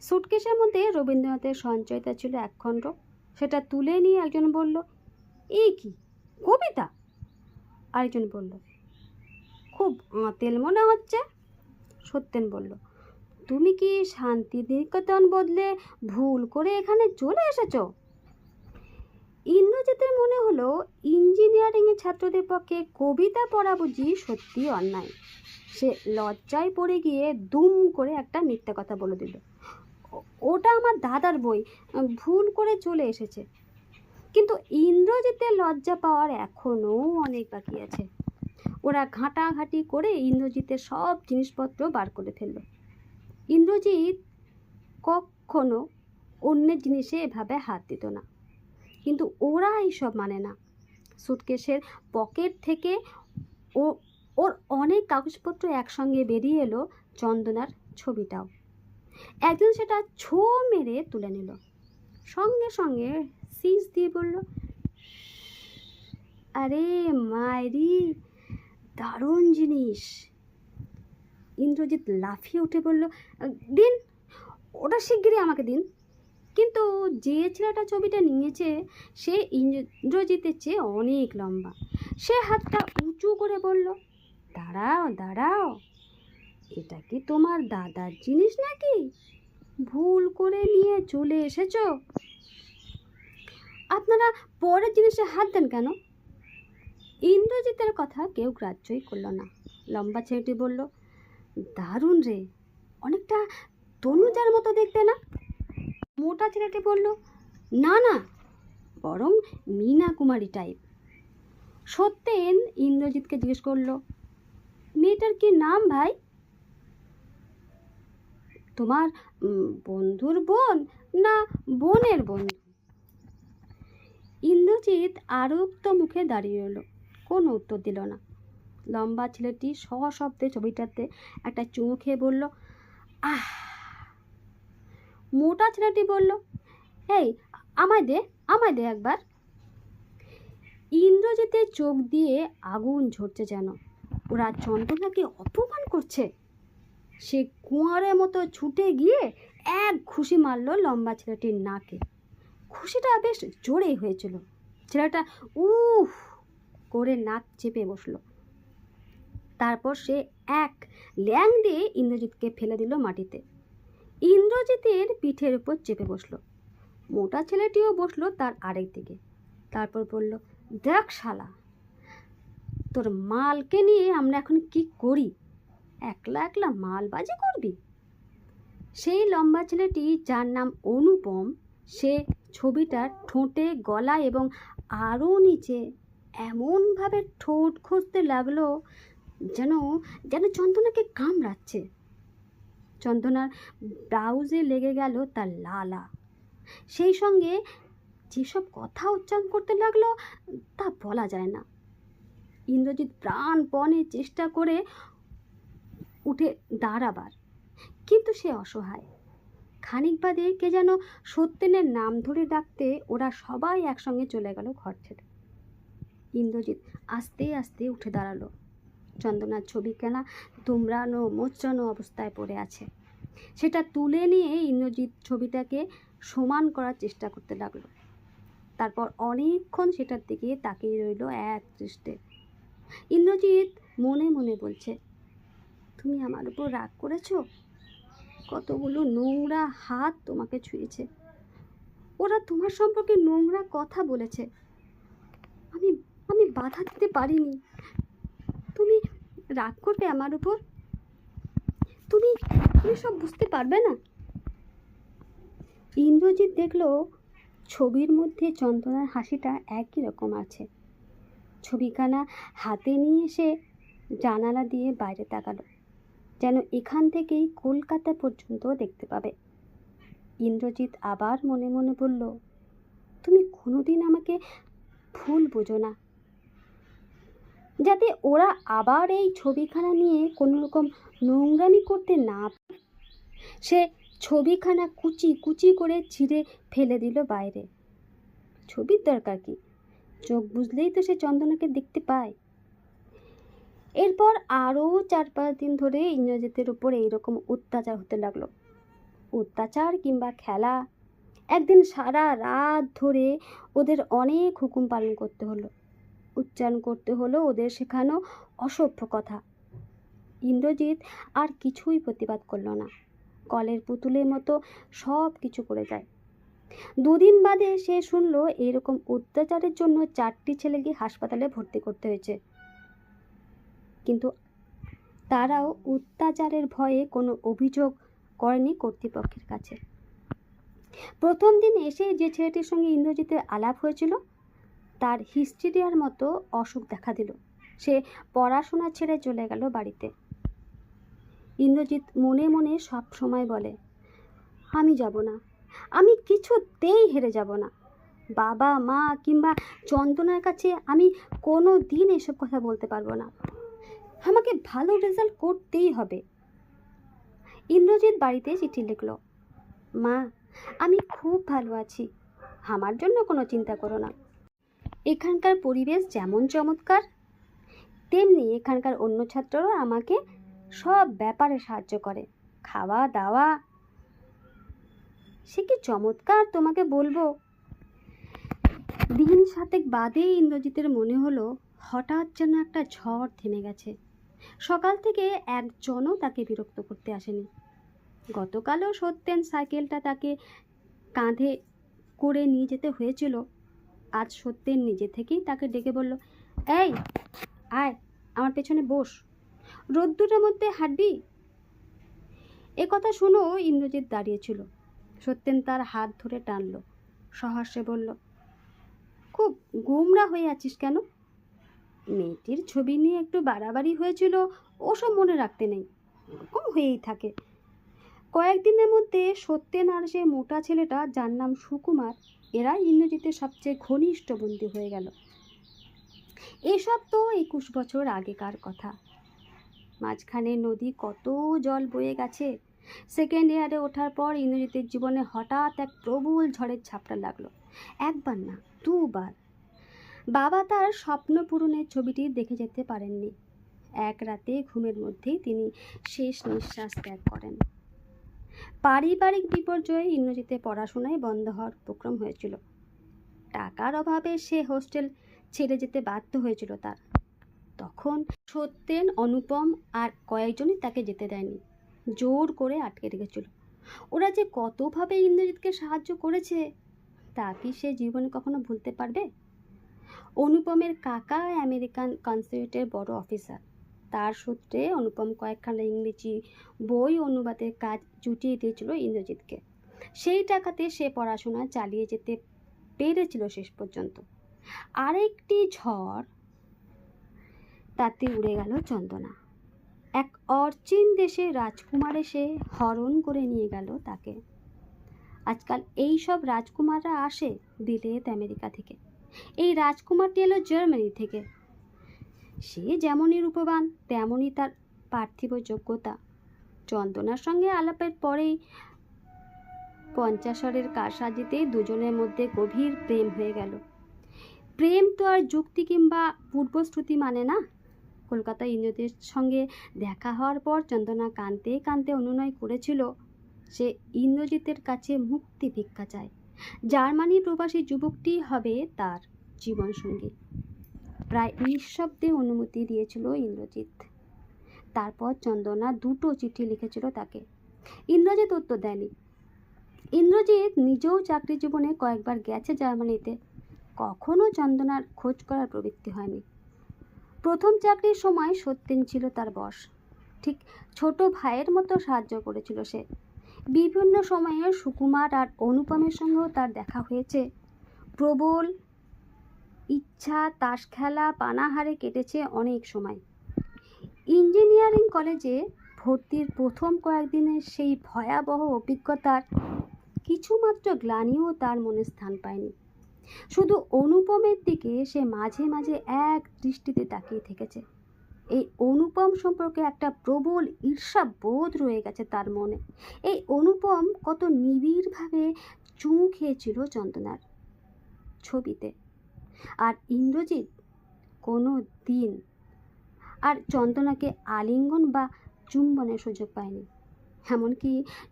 সুটকেসের মধ্যে রবীন্দ্রনাথের সঞ্চয়তা ছিল 1 খণ্ড। সেটা তুলে নিয়ে একজন বলল, এই কি, কবিতা? আরেকজন বলল, খুব আঁতেল মনে হচ্ছে। সত্যেন বলল, তুমি কি শান্তিনিকেতন বদলে ভুল করে এখানে চলে এসেছো? ইন্দ্রজিতের মনে হলো ইঞ্জিনিয়ারিংয়ের ছাত্রদের পক্ষে কবিতা পড়া বুঝি সত্যি অন্যায়। সে লজ্জায় পড়ে গিয়ে দুম করে একটা মিথ্যে কথা বলে দিল, ওটা আমার দাদার বই, ভুল করে চলে এসেছে। কিন্তু ইন্দ্রজিতের লজ্জা পাওয়ার এখনও অনেক বাকি আছে। ওরা ঘাঁটাঘাঁটি করে ইন্দ্রজিতের সব জিনিসপত্র বার করে ফেলল। ইন্দ্রজিৎ কখনো অন্যের জিনিসে এভাবে হাত দিত না, কিন্তু ওরা এইসব মানে না। সুটকেসের পকেট থেকে ওর অনেক কাগজপত্র একসঙ্গে বেরিয়ে এলো, চন্দনার ছবিটাও। একজন সেটা ছো মেরে তুলে নিল, সঙ্গে সঙ্গে সিজ দিয়ে বলল, আরে মায়েরি, দারুণ জিনিস। ইন্দ্রজিৎ লাফিয়ে উঠে বলল, দিন, ওটা শিগগিরই আমাকে দিন। কিন্তু যে ছেলেটা ছবিটা নিয়েছে সে ইন্দ্রজিতের চেয়ে অনেক লম্বা। সে হাতটা উঁচু করে বলল, দাঁড়াও দাঁড়াও, এটা কি তোমার দাদার জিনিস নাকি? ভুল করে নিয়ে চলে এসেছো। আপনারা পরের জিনিসে হাত দেন কেন? ইন্দ্রজিতের কথা কেউ গ্রাহ্যই করল না। লম্বা ছেলেটি বলল, দারুণ রে, অনেকটা তনুজার মতো দেখতে না? মোটা ছেলেটি বলল, না না, বরং মীনা কুমারী টাইপ। সত্যেন ইন্দ্রজিৎকে জিজ্ঞেস করলো, মেয়েটার কি নাম ভাই? তোমার বন্ধুর বোন না বোনের বন্ধু? ইন্দ্রজিৎ আরক্ত মুখে দাঁড়িয়ে এলো, কোনো উত্তর দিল না। লম্বা ছেলেটি সশব্দে ছবিটাতে একটা চুমু খেয়ে বলল, আহ। মোটা ছেলেটি বলল, এই আমায় দে একবার। ইন্দ্রজিতের চোখ দিয়ে আগুন ঝরছে, যেন ওরা চন্দনাকে অপমান করছে। সে কুঁয়ারের মতো ছুটে গিয়ে এক ঘুষি মারল লম্বা ছেলেটির নাকে। ঘুষিটা বেশ জোরেই হয়েছিল। ছেলেটা উফ করে নাক চেপে বসলো। তারপর সে এক ল্যাং দিয়ে ইন্দ্রজিৎকে ফেলে দিল মাটিতে। ইন্দ্রজিতের পিঠের উপর চেপে বসলো। মোটা ছেলেটিও বসলো তার আরেক দিকে। তারপর বলল, দেখ শালা, তোর মালকে নিয়ে আমরা এখন কি করি? একলা একলা মালবাজি করবি? সেই লম্বা ছেলেটি, যার নাম অনুপম, সে ছবিটার ঠোঁটে, গলা এবং আরও নিচে এমনভাবে ঠোঁট ঘষতে লাগলো যেন যেন চন্দনাকে কামড়াচ্ছে। চন্দনার ব্লাউজে লেগে গেল তার লালা। সেই সঙ্গে যেসব কথা উচ্চারণ করতে লাগলো তা বলা যায় না। ইন্দ্রজিৎ প্রাণপণে চেষ্টা করে উঠে দাঁড়াবার, কিন্তু সে অসহায়। খানিক বাদে কে যেন সত্যেনের নাম ধরে ডাকতে ওরা সবাই একসঙ্গে চলে গেল ঘর ছেড়ে। ইন্দ্রজিৎ আস্তে আস্তে উঠে দাঁড়ালো। চন্দনার ছবিখানা দুমড়ানো মোচড়ানো অবস্থায় পড়ে আছে। সেটা তুলে নিয়ে ইন্দ্রজিৎ ছবিটাকে সমান করার চেষ্টা করতে লাগলো। তারপর অনেকক্ষণ সেটার দিকে তাকিয়ে রইল এক দৃষ্টে। ইন্দ্রজিৎ মনে মনে বলছে, তুমি আমার উপর রাগ করেছ? কতগুলো নোংরা হাত তোমাকে ছুঁয়েছে, ওরা তোমার সম্পর্কে নোংরা কথা বলেছে, আমি আমি বাধা দিতে পারিনি। তুমি রাগ করবে আমার উপর? তুমি তুমি সব বুঝতে পারবে না। ইন্দ্রজিৎ দেখলো ছবির মধ্যে চন্দনার হাসিটা একই রকম আছে। ছবিখানা হাতে নিয়ে এসে জানালা দিয়ে বাইরে তাকালো, যেন এখান থেকেই কলকাতা পর্যন্ত দেখতে পাবে। ইন্দ্রজিৎ আবার মনে মনে বলল, তুমি কোনোদিন আমাকে ভুল বোঝো না। যাতে ওরা আবার এই ছবিখানা নিয়ে কোনো রকম নোংরামি করতে না পারে। সে ছবিখানা কুচি কুচি করে ছিঁড়ে ফেলে দিল বাইরে। ছবির দরকার কি, চোখ বুঝলেই তো সে চন্দনাকে দেখতে পায়। এরপর আরও 4-5 দিন ধরে ইন্দ্রজিতের উপর এইরকম অত্যাচার হতে লাগলো। অত্যাচার কিংবা খেলা। একদিন সারা রাত ধরে ওদের অনেক হুকুম পালন করতে হলো, উচ্চারণ করতে হলো ওদের শেখানো অসভ্য কথা। ইন্দ্রজিৎ আর কিছুই প্রতিবাদ করলো না, কলের পুতুলের মতো সব কিছু করে যায়। 2 দিন বাদে সে শুনলো এরকম অত্যাচারের জন্য 4টি ছেলেকে হাসপাতালে ভর্তি করতে হয়েছে। কিন্তু তারাও অত্যাচারের ভয়ে কোনো অভিযোগ করেনি কর্তৃপক্ষের কাছে। প্রথম দিন এসে যে ছেলেটির সঙ্গে ইন্দ্রজিতের আলাপ হয়েছিল তার হিস্টেরিয়ার মতো অসুখ দেখা দিল। সে পড়াশোনা ছেড়ে চলে গেল বাড়িতে। ইন্দ্রজিৎ মনে মনে সব সময় বলে, আমি যাব না, আমি কিছুতেই হেরে যাব না। বাবা মা কিংবা চন্দনার কাছে আমি কোনো দিন এসব কথা বলতে পারবো না। আমাকে ভালো রেজাল্ট করতেই হবে। ইন্দ্রজিৎ বাড়িতে চিঠি লিখল, মা আমি খুব ভালো আছি, আমার জন্য কোনো চিন্তা করো না। এখানকার পরিবেশ যেমন চমৎকার, তেমনি এখানকার অন্য ছাত্ররা আমাকে সব ব্যাপারে সাহায্য করে, খাওয়া দাওয়া। সে কি চমৎকার তোমাকে বলবো। দিন 7 বাদেই ইন্দ্রজিতের মনে হলো হঠাৎ যেন একটা ঝড় থেমে গেছে। সকাল থেকে একজনও তাকে বিরক্ত করতে আসেনি। গতকালও সত্যেন সাইকেলটা তাকে কাঁধে করে নিয়ে যেতে হয়েছিল। আজ সত্যেন নিজে থেকেই তাকে ডেকে বলল, এই আয়, আমার পেছনে বস, রোদ্দুরের মধ্যে হাঁটবি। এ কথা শুনো ইন্দ্রজিৎ দাঁড়িয়েছিল। সত্যেন তার হাত ধরে টানল, সহাস্যে বলল, খুব গোমরা হয়ে আছিস কেন? মেয়েটির ছবি নিয়ে একটু বাড়াবাড়ি হয়েছিল, ওসব মনে রাখতে নেই, কম হয়েই থাকে। কয়েকদিনের মধ্যে সত্যেন আর সে মোটা ছেলেটা যার নাম সুকুমার, এরা ইন্দ্রজিতের সবচেয়ে ঘনিষ্ঠ বন্ধু হয়ে গেল। এসব তো 21 বছর আগেকার কথা। মাঝখানে নদী কত জল বয়ে গেছে। সেকেন্ড ইয়ারে ওঠার পর ইন্দ্রজিতের জীবনে হঠাৎ এক প্রবল ঝড়ের ঝাপটা লাগলো। একবার না, 2 বার। বাবা তার স্বপ্ন পূরণের ছবিটি দেখে যেতে পারেননি। এক রাতে ঘুমের মধ্যেই তিনি শেষ নিঃশ্বাস ত্যাগ করেন। পারিবারিক বিপর্যয়ে ইন্দ্রজিতের পড়াশোনায় বন্ধ হওয়ার উপক্রম হয়েছিল। টাকার অভাবে সে হোস্টেল ছেড়ে যেতে বাধ্য হয়েছিল তার। তখন সত্যেন, অনুপম আর কয়েকজনই তাকে যেতে দেয়নি, জোর করে আটকে রেখেছিল। ওরা যে কতভাবে ইন্দ্রজিৎকে সাহায্য করেছে তা কি সে জীবনে কখনো ভুলতে পারবে? অনুপমের কাকা আমেরিকান কনসুলেটের বড় অফিসার। তার সূত্রে অনুপম কয়েকখানা ইংরেজি বই অনুবাদের কাজ জুটিয়ে দিয়েছিল ইন্দ্রজিৎকে। সেই টাকাতে সে পড়াশোনা চালিয়ে যেতে পেরেছিল শেষ পর্যন্ত। আরেকটি ঝড়, তাতে উড়ে গেল চন্দনা। এক অর্চিন দেশের রাজকুমার এসে হরণ করে নিয়ে গেল তাকে। আজকাল এই সব রাজকুমাররা আসে বিলেত আমেরিকা থেকে। এই রাজকুমারটি এলো জার্মানি থেকে। সে যেমনই রূপবান তেমনই তার পার্থিব যোগ্যতা। চন্দনার সঙ্গে আলাপের পরেই পঞ্চাশরের কারসাজিতেই দুজনের মধ্যে গভীর প্রেম হয়ে গেল। প্রেম তো আর যুক্তি কিংবা পূর্বশ্রুতি মানে না। কলকাতায় ইন্দ্রজিতের সঙ্গে দেখা হওয়ার পর চন্দনা কাঁদতে কাঁদতে অনুনয় করেছিল সে ইন্দ্রজিতের কাছে মুক্তি ভিক্ষা চায়। জার্মানি প্রবাসী যুবকটি হবে তার জীবনসঙ্গী। প্রায় নিঃশব্দে অনুমতি দিয়েছিল ইন্দ্রজিৎ। তারপর চন্দনা 2টো চিঠি লিখেছিল তাকে। ইন্দ্রজিৎ উত্তর দেয়নি। ইন্দ্রজিৎ নিজেও চাকরি জীবনে কয়েকবার গেছে জার্মানিতে, কখনো চন্দনার খোঁজ করার প্রবৃত্তি হয়নি। প্রথম চাকরির সময় সত্যেন ছিল তার বস। ঠিক ছোট ভাইয়ের মতো সাহায্য করেছিল সে। বিভিন্ন সময়ে সুকুমার আর অনুপমের সঙ্গেও তার দেখা হয়েছে। প্রবল ইচ্ছা, তাস খেলা, পানাহারে কেটেছে অনেক সময়। ইঞ্জিনিয়ারিং কলেজে ভর্তির প্রথম কয়েকদিনের সেই ভয়াবহ অভিজ্ঞতার কিছুমাত্র গ্লানিও তার মনে স্থান পায়নি। শুধু অনুপমের দিকে সে মাঝে মাঝে এক দৃষ্টিতে তাকিয়ে থেকেছে। এই অনুপম সম্পর্কে একটা প্রবল ঈর্ষা বোধ রয়ে গেছে তার মনে। এই অনুপম কত নিবিড়ভাবে চুমু খেয়েছিল চন্দনার ছবিতে, আর ইন্দ্রজিৎ কোনো দিন আর চন্দনাকে আলিঙ্গন বা চুম্বনের সুযোগ পায়নি, এমনকি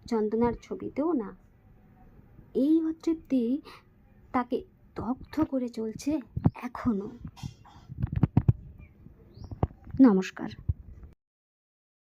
চন্দনার ছবিতেও না। এই অতৃপ্তি তাকে দগ্ধ করে চলছে এখনো। নমস্কার।